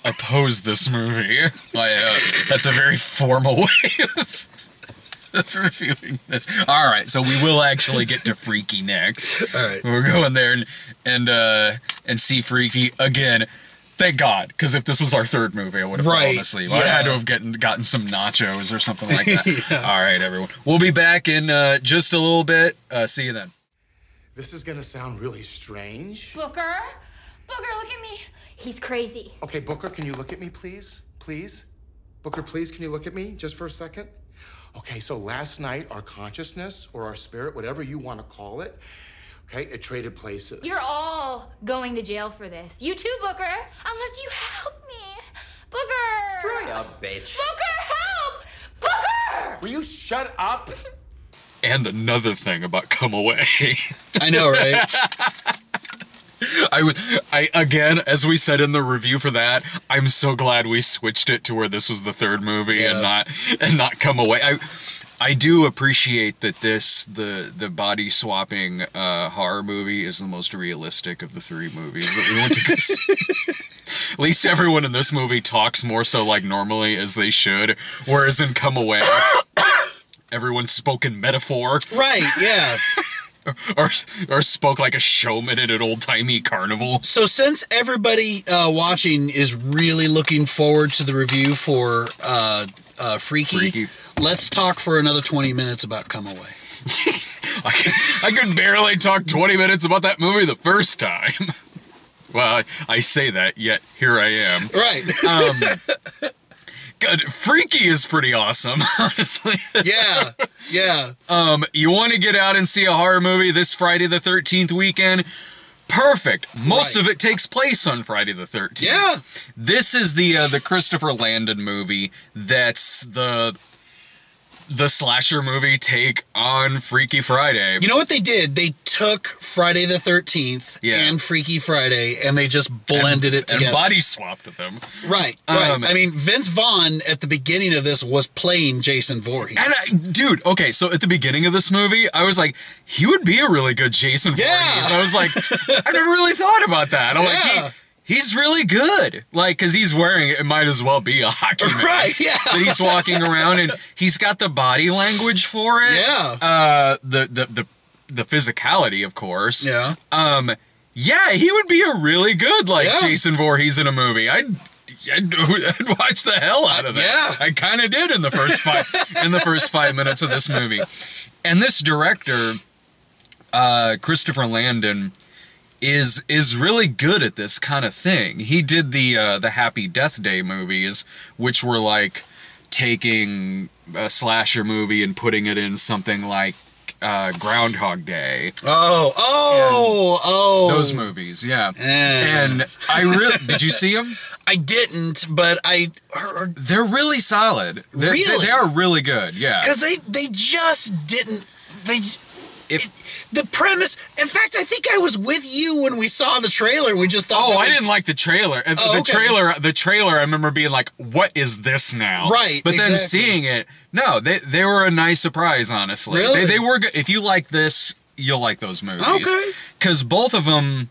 [SPEAKER 4] oppose this movie. That's a very formal way of reviewing this. All right, so we will actually get to Freaky next.
[SPEAKER 5] All right,
[SPEAKER 4] we're going there and see Freaky again. Thank God, because if this was our third movie, I would have fallen asleep.
[SPEAKER 5] Yeah.
[SPEAKER 4] I had to have gotten some nachos or something like that.
[SPEAKER 5] Yeah.
[SPEAKER 4] All right, everyone. We'll be back in just a little bit. See you then.
[SPEAKER 6] This is gonna sound really strange.
[SPEAKER 7] Booker, look at me. He's crazy.
[SPEAKER 6] Okay, Booker, can you look at me, please? Please? Booker, please, can you look at me just for a second? Okay, so last night, our consciousness or our spirit, whatever you want to call it, okay, it traded places.
[SPEAKER 7] You're all going to jail for this. You too, Booker. Unless you help me. Booker!
[SPEAKER 8] Dry up, bitch.
[SPEAKER 7] Booker, help! Booker!
[SPEAKER 6] Will you shut up?
[SPEAKER 4] And another thing about Come Away.
[SPEAKER 5] I know, right?
[SPEAKER 4] I again, as we said in the review for that, I'm so glad we switched it to where this was the third movie and not Come Away. I do appreciate that the body swapping horror movie is the most realistic of the three movies that we went to go see. At least everyone in this movie talks more so like normally as they should, whereas in Come Away, everyone spoke in metaphor.
[SPEAKER 5] Right, yeah.
[SPEAKER 4] or spoke like a showman at an old-timey carnival.
[SPEAKER 5] So since everybody watching is really looking forward to the review for Freaky, let's talk for another 20 minutes about Come Away.
[SPEAKER 4] I could barely talk 20 minutes about that movie the first time. Well, I say that, yet here I am.
[SPEAKER 5] Right.
[SPEAKER 4] God, Freaky is pretty awesome, honestly.
[SPEAKER 5] Yeah.
[SPEAKER 4] You want to get out and see a horror movie this Friday the 13th weekend? Perfect. Most of it takes place on Friday the 13th.
[SPEAKER 5] Yeah.
[SPEAKER 4] This is the Christopher Landon movie that's the slasher movie take on Freaky Friday.
[SPEAKER 5] You know what they did? They took Friday the 13th and Freaky Friday and they just blended it together.
[SPEAKER 4] And body swapped them.
[SPEAKER 5] Right. I mean, Vince Vaughn at the beginning of this was playing Jason Voorhees.
[SPEAKER 4] And dude, okay, so at the beginning of this movie, I was like, he would be a really good Jason Voorhees. I was like, I never really thought about that. I'm like, he's really good. Like, because he's wearing, it might as well be a hockey mask.
[SPEAKER 5] Right, yeah.
[SPEAKER 4] That he's walking around, and he's got the body language for it.
[SPEAKER 5] Yeah.
[SPEAKER 4] The physicality, of course.
[SPEAKER 5] Yeah.
[SPEAKER 4] Yeah, he would be a really good, Jason Voorhees in a movie. I'd watch the hell out of that.
[SPEAKER 5] Yeah.
[SPEAKER 4] I kind of did in the first 5 minutes of this movie. And this director, Christopher Landon, is really good at this kind of thing. He did the Happy Death Day movies, which were like taking a slasher movie and putting it in something like Groundhog Day. Those movies, yeah. And I really did you see them?
[SPEAKER 5] I didn't, but I heard
[SPEAKER 4] they're really solid. They are really good, yeah.
[SPEAKER 5] Because they just didn't. The premise. In fact, I think I was with you when we saw the trailer. We just thought.
[SPEAKER 4] I didn't like the trailer. The trailer. I remember being like, "What is this now?"
[SPEAKER 5] Right.
[SPEAKER 4] But then seeing it, no, they were a nice surprise. Honestly,
[SPEAKER 5] really?
[SPEAKER 4] They were good. If you like this, you'll like those movies.
[SPEAKER 5] Okay.
[SPEAKER 4] Because both of them,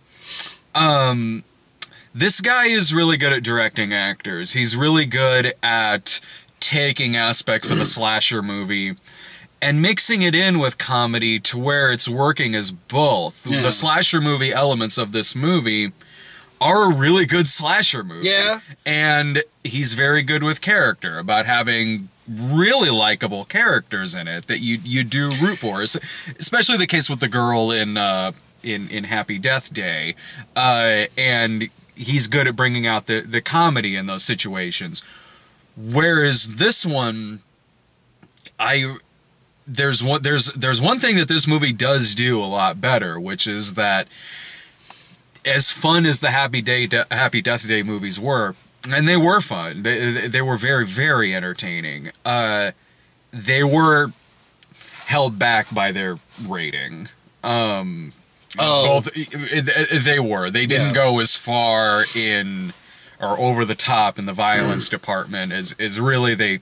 [SPEAKER 4] this guy is really good at directing actors. He's really good at taking aspects of a slasher movie and mixing it in with comedy to where it's working as both. Yeah. The slasher movie elements of this movie are a really good slasher movie.
[SPEAKER 5] Yeah.
[SPEAKER 4] And he's very good with character, about having really likable characters in it that you do root for. Especially the case with the girl in Happy Death Day. And he's good at bringing out the comedy in those situations. Whereas this one, there's one thing that this movie does do a lot better, which is that as fun as the Happy Death Day movies were, and they were fun, they were very, very entertaining. They were held back by their rating. Both they were. They didn't go as far in or over the top in the violence department as really they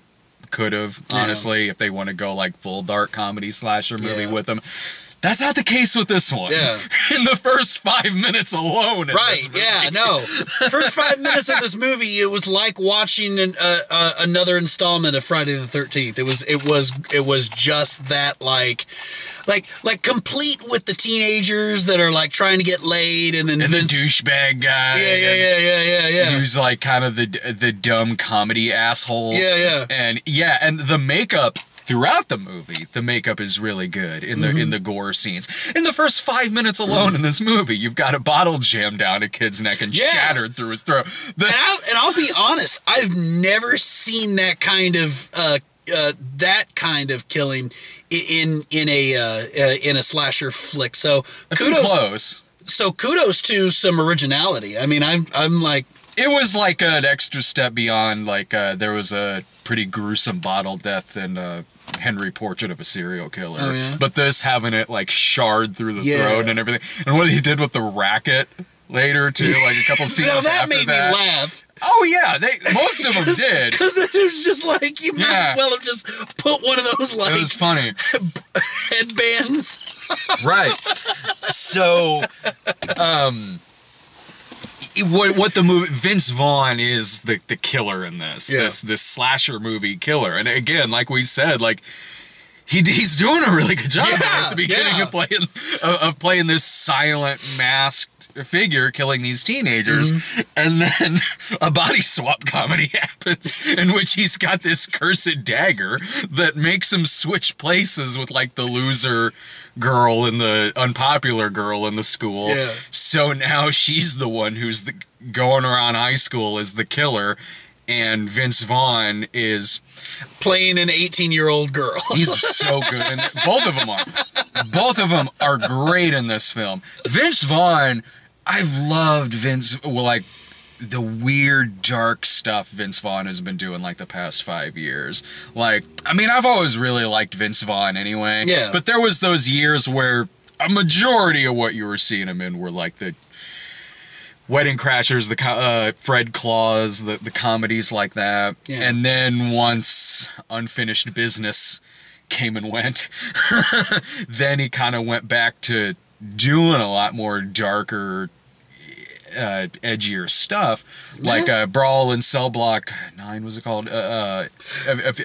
[SPEAKER 4] could have, honestly, if they want to go like full dark comedy slasher movie with them. That's not the case with this one.
[SPEAKER 5] Yeah.
[SPEAKER 4] In the first 5 minutes alone.
[SPEAKER 5] Right, no. First 5 minutes of this movie, it was like watching another installment of Friday the 13th. It was just that like complete with the teenagers that are like trying to get laid and then
[SPEAKER 4] the douchebag guy.
[SPEAKER 5] Yeah.
[SPEAKER 4] Who's like kind of the dumb comedy asshole.
[SPEAKER 5] Yeah.
[SPEAKER 4] And the makeup throughout the movie, the makeup is really good in the gore scenes. In the first 5 minutes alone in this movie, you've got a bottle jammed down a kid's neck and shattered through his throat.
[SPEAKER 5] And I'll be honest, I've never seen that kind of killing in a slasher flick. So
[SPEAKER 4] close.
[SPEAKER 5] So kudos to some originality. I mean, I'm like,
[SPEAKER 4] it was like an extra step beyond. Like there was a pretty gruesome bottle death in Henry Portrait of a Serial Killer.
[SPEAKER 5] Oh, yeah?
[SPEAKER 4] But this having it like shard through the
[SPEAKER 5] Yeah.
[SPEAKER 4] throat and everything. And what he did with the racket later too, like a couple scenes
[SPEAKER 5] Now that
[SPEAKER 4] after
[SPEAKER 5] made
[SPEAKER 4] that.
[SPEAKER 5] me laugh.
[SPEAKER 4] Oh yeah, most of them did.
[SPEAKER 5] Because it was just like, you might
[SPEAKER 4] Yeah.
[SPEAKER 5] as well have just put one of those like
[SPEAKER 4] It was funny.
[SPEAKER 5] headbands.
[SPEAKER 4] Right. So, what the movie, Vince Vaughn is the killer in this,
[SPEAKER 5] Yeah.
[SPEAKER 4] this slasher movie killer. And again, like we said, like, he's doing a really good job at the beginning of playing this silent, masked figure killing these teenagers, and then a body swap comedy happens in which he's got this cursed dagger that makes him switch places with like the loser girl and the unpopular girl in the school.
[SPEAKER 5] Yeah.
[SPEAKER 4] So now she's the one who's going around high school as the killer, and Vince Vaughn is
[SPEAKER 5] Playing an 18-year-old girl.
[SPEAKER 4] he's so good, and both of them are. Both of them are great in this film. Vince Vaughn, I've loved like the weird, dark stuff Vince Vaughn has been doing like the past 5 years. Like, I mean, I've always really liked Vince Vaughn anyway.
[SPEAKER 5] Yeah.
[SPEAKER 4] But there was those years where a majority of what you were seeing him in were like the Wedding Crashers, the Fred Claus, the comedies like that.
[SPEAKER 5] Yeah.
[SPEAKER 4] And then once Unfinished Business came and went, then he kind of went back to doing a lot more darker, edgier stuff, like Brawl in Cell Block 9, was it called? A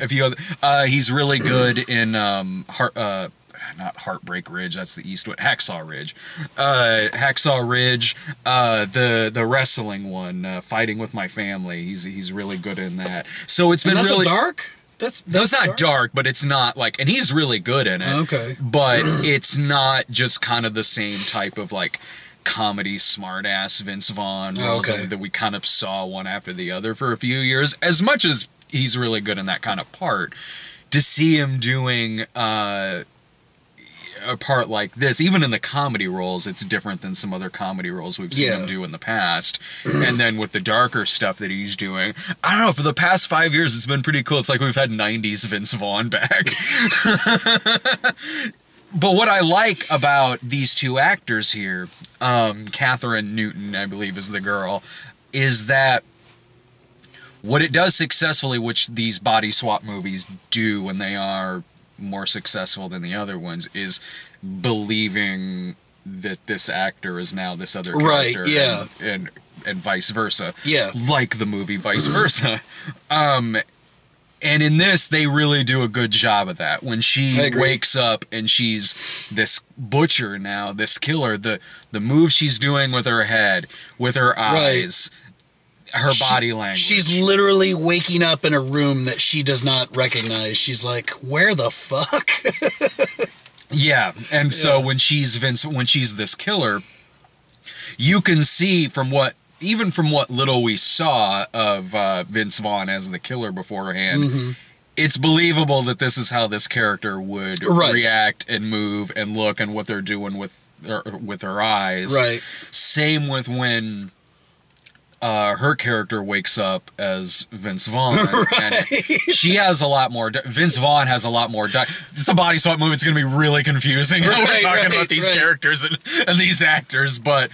[SPEAKER 4] few other. He's really good in not Heartbreak Ridge, that's the Eastwood. Hacksaw Ridge. Hacksaw Ridge, the wrestling one, Fighting with My Family. He's really good in that. So it's been
[SPEAKER 5] And that's
[SPEAKER 4] really
[SPEAKER 5] dark? That's
[SPEAKER 4] not dark, but it's not like, and he's really good in it.
[SPEAKER 5] Okay.
[SPEAKER 4] But it's not just kind of the same type of like comedy smartass Vince Vaughn roles that we kind of saw one after the other for a few years. As much as he's really good in that kind of part, to see him doing a part like this, even in the comedy roles, it's different than some other comedy roles we've seen him do in the past. And then with the darker stuff that he's doing, I don't know, for the past 5 years, it's been pretty cool. It's like we've had 90s Vince Vaughn back. But what I like about these two actors here, Kathryn Newton, I believe is the girl, is that what it does successfully, which these body swap movies do when they are more successful than the other ones, is believing that this actor is now this other character,
[SPEAKER 5] right? Yeah,
[SPEAKER 4] and vice versa.
[SPEAKER 5] Yeah,
[SPEAKER 4] like the movie Vice Versa. And in this, they really do a good job of that. When she wakes up and she's this butcher now, this killer, the move she's doing with her head, with her eyes. Her body language.
[SPEAKER 5] She's literally waking up in a room that she does not recognize. She's like, where the fuck?
[SPEAKER 4] Yeah. And so when she's this killer, you can see from what little we saw of Vince Vaughn as the killer beforehand, it's believable that this is how this character would react and move and look, and what they're doing with her eyes.
[SPEAKER 5] Right.
[SPEAKER 4] Same with when her character wakes up as Vince Vaughn, and she has a lot more. Vince Vaughn has a lot more. It's a body swap movie. It's going to be really confusing. We're talking about these characters and these actors, but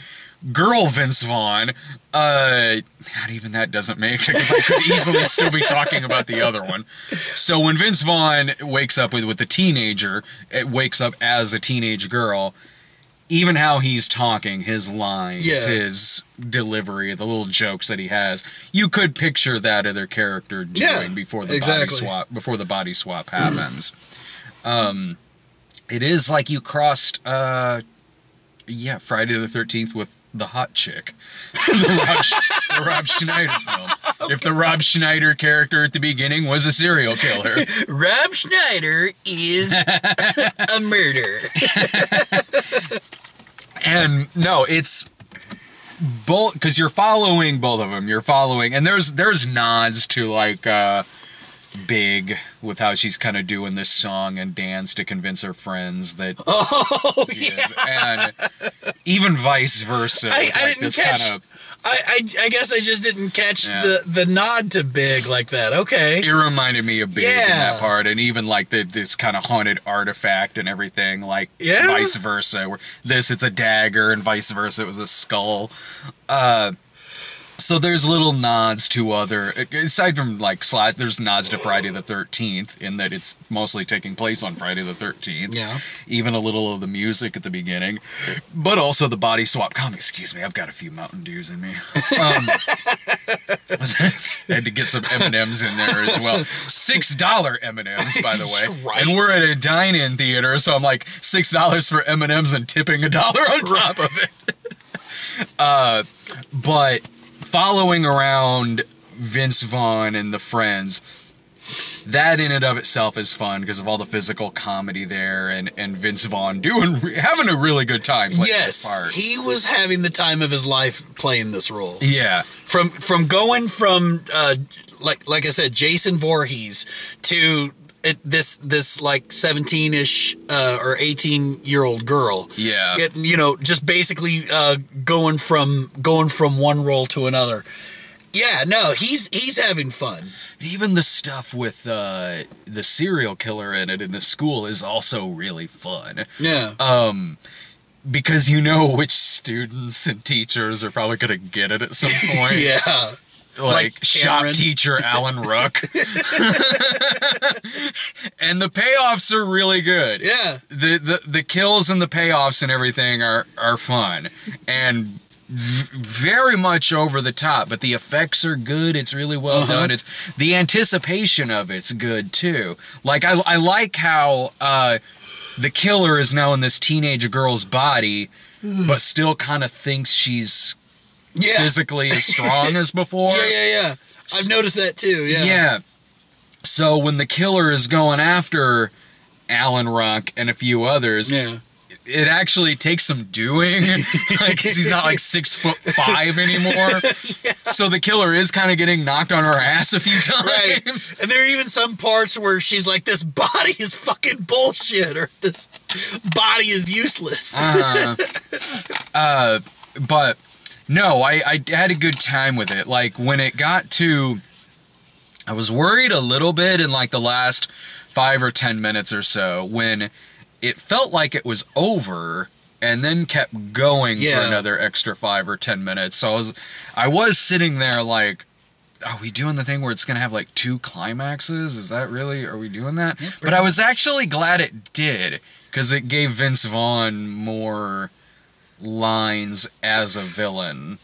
[SPEAKER 4] girl Vince Vaughn, not even that doesn't make it, because I could easily still be talking about the other one. So when Vince Vaughn wakes up with the teenager, it wakes up as a teenage girl. Even how he's talking, his lines, his delivery, the little jokes that he has, you could picture that other character doing before the body swap happens. It is like you crossed, Friday the 13th with the hot chick, the Rob Schneider film. If the Rob Schneider character at the beginning was a serial killer,
[SPEAKER 5] Rob Schneider is a murderer.
[SPEAKER 4] And no, it's both, because you're following both of them. You're following, and there's nods to like Big, with how she's kind of doing this song and dance to convince her friends that
[SPEAKER 5] and
[SPEAKER 4] even vice versa.
[SPEAKER 5] I guess I just didn't catch the nod to Big like that. Okay.
[SPEAKER 4] It reminded me of Big in that part, and even like this kind of haunted artifact and everything, like vice versa. Where it's a dagger, and vice versa, it was a skull. So there's little nods to other, aside from like slash, there's nods to Friday the 13th in that it's mostly taking place on Friday the 13th. Yeah. Even a little of the music at the beginning, but also the body swap comic. Excuse me, I've got a few Mountain Dews in me. I had to get some M&Ms in there as well. $6 M&Ms, by the way. Right. And we're at a dine-in theater, so I'm like $6 for M&Ms and tipping $1 on top of it. But following around Vince Vaughn and the friends, that in and of itself is fun because of all the physical comedy there, and Vince Vaughn having a really good time playing this part.
[SPEAKER 5] He was having the time of his life playing this role.
[SPEAKER 4] Yeah.
[SPEAKER 5] From going from like I said, Jason Voorhees to this like 17-ish or 18-year-old girl.
[SPEAKER 4] Yeah.
[SPEAKER 5] Just basically going from one role to another. Yeah, no, he's having fun.
[SPEAKER 4] Even the stuff with the serial killer in it in the school is also really fun.
[SPEAKER 5] Yeah.
[SPEAKER 4] Because you know which students and teachers are probably going to get it at some point.
[SPEAKER 5] Yeah.
[SPEAKER 4] Like shop teacher Alan Ruck. And the payoffs are really good.
[SPEAKER 5] Yeah.
[SPEAKER 4] The kills and the payoffs and everything are fun. And very much over the top, but the effects are good. It's really well done. It's the anticipation of it's good too. Like I like how the killer is now in this teenage girl's body, but still kind of thinks she's physically as strong as before.
[SPEAKER 5] Yeah. I've noticed that too.
[SPEAKER 4] Yeah. So when the killer is going after Alan Ruck and a few others, it actually takes some doing, because he's not like 6'5" anymore. So the killer is kind of getting knocked on her ass a few times.
[SPEAKER 5] Right. And there are even some parts where she's like, "This body is fucking bullshit," or "This body is useless."
[SPEAKER 4] But no, I had a good time with it. Like when it got to, I was worried a little bit in like the last 5 or 10 minutes or so when it felt like it was over and then kept going for another extra 5 or 10 minutes. So I was sitting there like, are we doing the thing where it's going to have like 2 climaxes? Is that really, are we doing that? Yeah, but I was actually glad it did, because it gave Vince Vaughn more lines as a villain.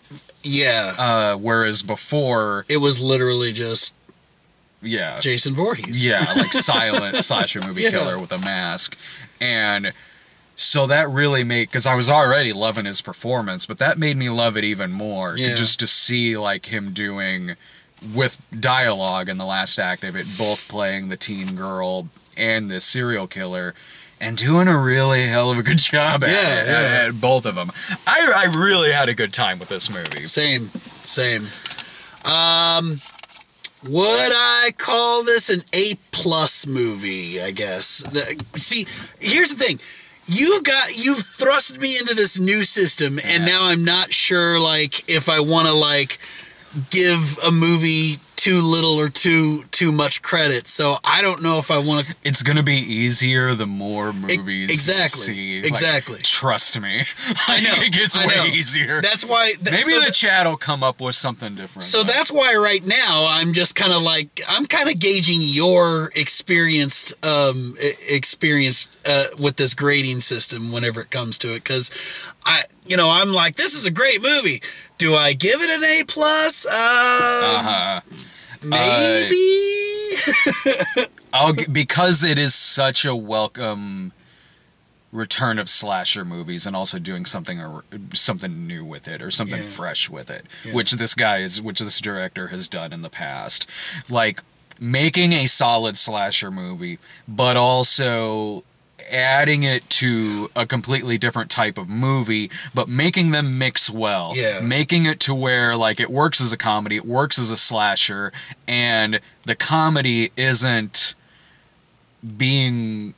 [SPEAKER 5] Yeah.
[SPEAKER 4] Whereas before,
[SPEAKER 5] it was literally just Jason Voorhees.
[SPEAKER 4] Yeah, like silent slasher movie killer with a mask. And so that really made, because I was already loving his performance, but that made me love it even more. Just to see like him doing, with dialogue in the last act of it, both playing the teen girl and the serial killer, and doing a really hell of a good job at both of them. I really had a good time with this movie.
[SPEAKER 5] Same. Would I call this an A+ movie, I guess? See, here's the thing. You've thrust me into this new system, and now I'm not sure, like, if I want to, like, give a movie too little or too much credit. So I don't know if I want to.
[SPEAKER 4] It's gonna be easier the more movies you see.
[SPEAKER 5] Exactly.
[SPEAKER 4] Like, trust me.
[SPEAKER 5] I know.
[SPEAKER 4] It gets way easier.
[SPEAKER 5] That's why.
[SPEAKER 4] Maybe the chat will come up with something different.
[SPEAKER 5] So that's why right now I'm just kind of like, I'm kind of gauging your experience with this grading system whenever it comes to it, because I'm like, this is a great movie. Do I give it an A+? Maybe.
[SPEAKER 4] Because it is such a welcome return of slasher movies, and also doing something new with it, or something fresh with it, which this director has done in the past, like making a solid slasher movie, but also adding it to a completely different type of movie, but making them mix well. Making it to where, like, it works as a comedy, it works as a slasher, and the comedy isn't being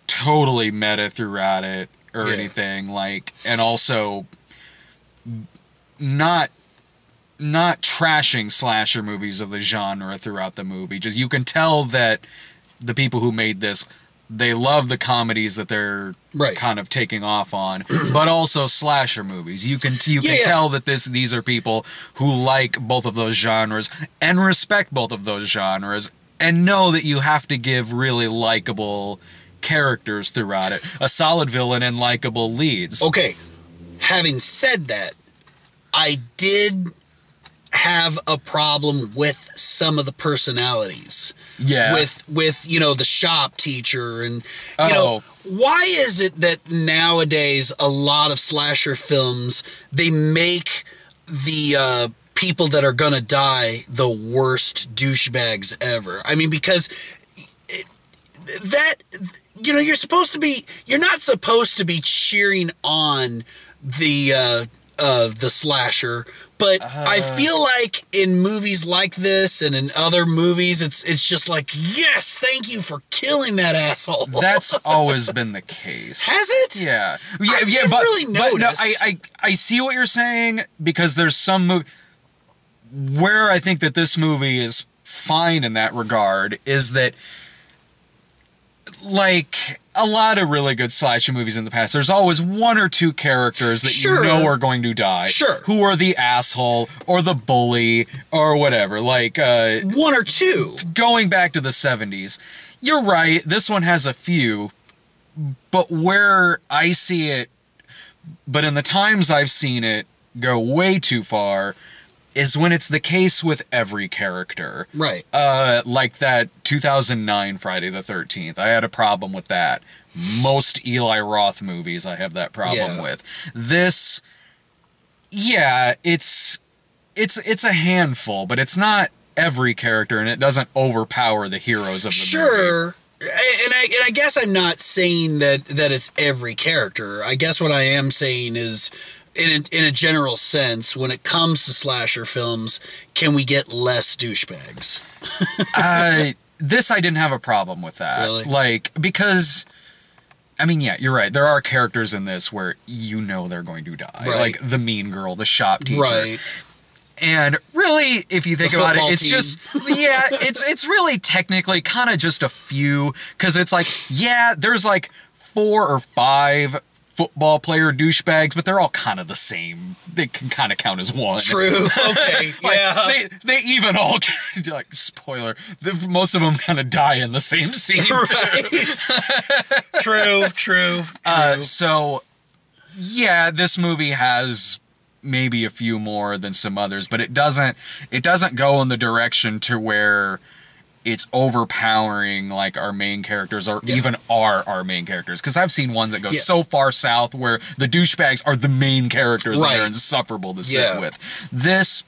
[SPEAKER 4] totally meta throughout it or anything, like, and also not not trashing slasher movies of the genre throughout the movie. Just you can tell that the people who made this, they love the comedies that they're kind of taking off on, but also slasher movies. You can tell that these are people who like both of those genres and respect both of those genres and know that you have to give really likable characters throughout it. A solid villain and likable leads.
[SPEAKER 5] Okay, having said that, I did have a problem with some of the personalities.
[SPEAKER 4] Yeah.
[SPEAKER 5] With you know, the shop teacher and you know, why is it that nowadays a lot of slasher films, they make the people that are gonna die the worst douchebags ever? I mean, because that, you know, you're not supposed to be cheering on the slasher, but I feel like in movies like this and in other movies, it's just like, yes, thank you for killing that asshole.
[SPEAKER 4] That's always been the case.
[SPEAKER 5] Has it?
[SPEAKER 4] Yeah.
[SPEAKER 5] I've really noticed.
[SPEAKER 4] But no, I see what you're saying, because there's some movie where I think that this movie is fine in that regard, is that, like a lot of really good slasher movies in the past, there's always one or two characters that you know are going to die. Who are the asshole or the bully or whatever. Like
[SPEAKER 5] one or two.
[SPEAKER 4] Going back to the 70s. You're right, this one has a few, but where I see it, but in the times I've seen it go way too far, is when it's the case with every character.
[SPEAKER 5] Right.
[SPEAKER 4] Like that 2009 Friday the 13th. I had a problem with that. Most Eli Roth movies I have that problem with. This, it's a handful, but it's not every character, and it doesn't overpower the heroes of the movie.
[SPEAKER 5] And I guess I'm not saying that it's every character. I guess what I am saying is, in a general sense, when it comes to slasher films, can we get less douchebags?
[SPEAKER 4] This, I didn't have a problem with that.
[SPEAKER 5] Really?
[SPEAKER 4] Like, because, I mean, yeah, you're right. There are characters in this where you know they're going to die.
[SPEAKER 5] Right.
[SPEAKER 4] Like the mean girl, the shop teacher.
[SPEAKER 5] Right.
[SPEAKER 4] And really, if you think about it, it's
[SPEAKER 5] team.
[SPEAKER 4] just, it's really technically kind of just a few, because it's like, there's like 4 or 5 football player douchebags, but they're all kind of the same. They can kind of count as one.
[SPEAKER 5] True. Okay.
[SPEAKER 4] Like, they even all, like, spoiler, most of them kind of die in the same scene.
[SPEAKER 5] Right. True.
[SPEAKER 4] So, yeah, this movie has maybe a few more than some others, but it doesn't go in the direction to where it's overpowering like our main characters, or even our main characters. Because I've seen ones that go so far south where the douchebags are the main characters and they're insufferable to sit with. This,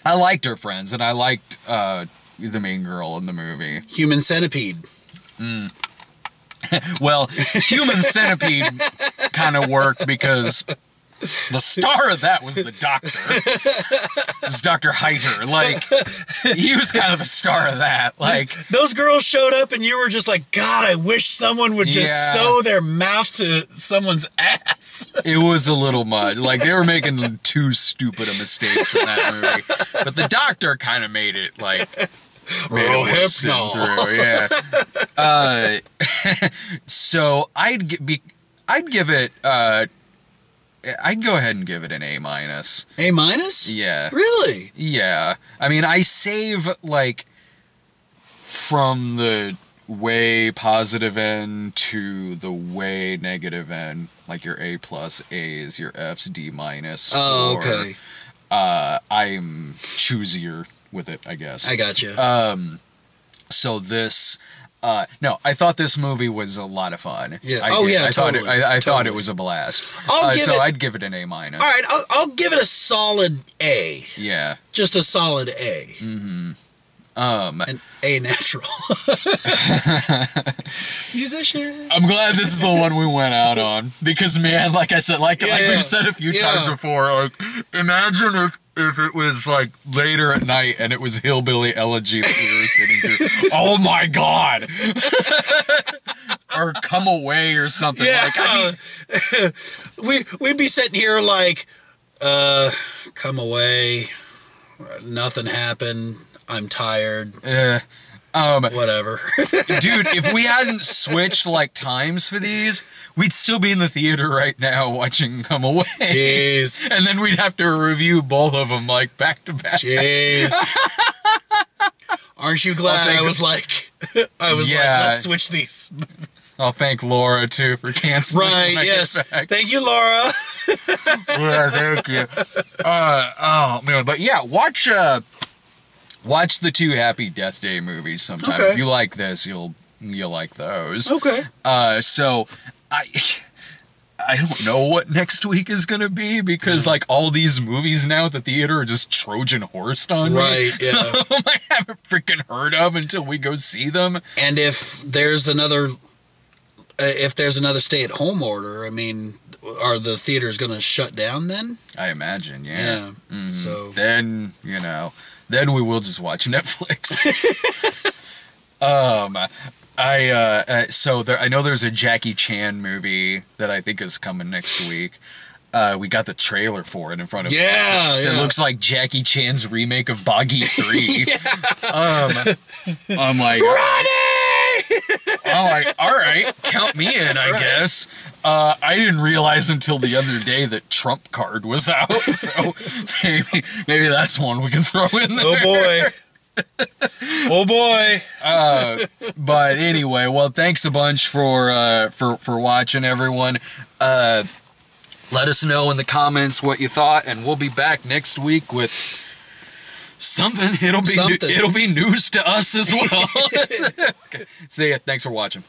[SPEAKER 4] I liked her friends, and I liked the main girl in the movie.
[SPEAKER 5] Human Centipede.
[SPEAKER 4] Well, Human Centipede kind of worked because the star of that was the doctor. It was Dr. Heiter. Like, he was kind of the star of that. Like,
[SPEAKER 5] those girls showed up and you were just like, God, I wish someone would just sew their mouth to someone's ass.
[SPEAKER 4] It was a little much. Like, they were making too stupid of mistakes in that movie. But the doctor kind of made it, like, so I'd give it I'd go ahead and give it an A-.
[SPEAKER 5] A-?
[SPEAKER 4] Yeah.
[SPEAKER 5] Really?
[SPEAKER 4] Yeah. I mean, I save, like, from the way positive end to the way negative end, like your A+, A's, your F's, D-.
[SPEAKER 5] Oh, okay.
[SPEAKER 4] I'm choosier with it, I guess.
[SPEAKER 5] I got you.
[SPEAKER 4] So this... no, I thought this movie was a lot of fun.
[SPEAKER 5] Yeah.
[SPEAKER 4] I
[SPEAKER 5] Totally.
[SPEAKER 4] thought it was a blast. I'd give it an A-. All
[SPEAKER 5] right, I'll give it a solid A.
[SPEAKER 4] Yeah.
[SPEAKER 5] Just a solid A.
[SPEAKER 4] Mm-hmm.
[SPEAKER 5] An A natural. Musician.
[SPEAKER 4] I'm glad this is the one we went out on, because, man, like I said, like we've said a few times before, like, imagine if it was like later at night and it was Hillbilly Elegy that we were sitting through. Oh my God. Or Come Away or something.
[SPEAKER 5] Yeah.
[SPEAKER 4] Like, I
[SPEAKER 5] mean, we'd be sitting here like, Come Away. nothing happened. I'm tired. Whatever.
[SPEAKER 4] Dude, if we hadn't switched like times for these, we'd still be in the theater right now watching Come Away.
[SPEAKER 5] Jeez.
[SPEAKER 4] And then we'd have to review both of them like back to back.
[SPEAKER 5] Jeez. Aren't you glad I was like, let's switch these.
[SPEAKER 4] I'll thank Laura too for canceling.
[SPEAKER 5] Right, yes. Thank you, Laura.
[SPEAKER 4] Yeah, thank you. Oh man, but yeah, watch the 2 Happy Death Day movies sometime.
[SPEAKER 5] Okay.
[SPEAKER 4] If you like this, you'll like those.
[SPEAKER 5] Okay.
[SPEAKER 4] So I don't know what next week is gonna be because like all these movies now at the theater are just Trojan horsed on me.
[SPEAKER 5] Right, yeah.
[SPEAKER 4] So I haven't freaking heard of until we go see them.
[SPEAKER 5] And if there's another stay-at-home order, I mean, are the theaters going to shut down then?
[SPEAKER 4] I imagine, yeah.
[SPEAKER 5] Yeah.
[SPEAKER 4] Mhm.
[SPEAKER 5] So
[SPEAKER 4] then we will just watch Netflix. I know there's a Jackie Chan movie that I think is coming next week. We got the trailer for it in front of us.
[SPEAKER 5] Yeah.
[SPEAKER 4] It looks like Jackie Chan's remake of Boggy 3. I'm like, all right, count me in, I guess. I didn't realize until the other day that Trump Card was out, so maybe that's one we can throw in there.
[SPEAKER 5] Oh boy. Oh boy.
[SPEAKER 4] But anyway, well, thanks a bunch for watching, everyone. Let us know in the comments what you thought, and we'll be back next week with something. It'll be news to us as well. Okay. See ya. Thanks for watching.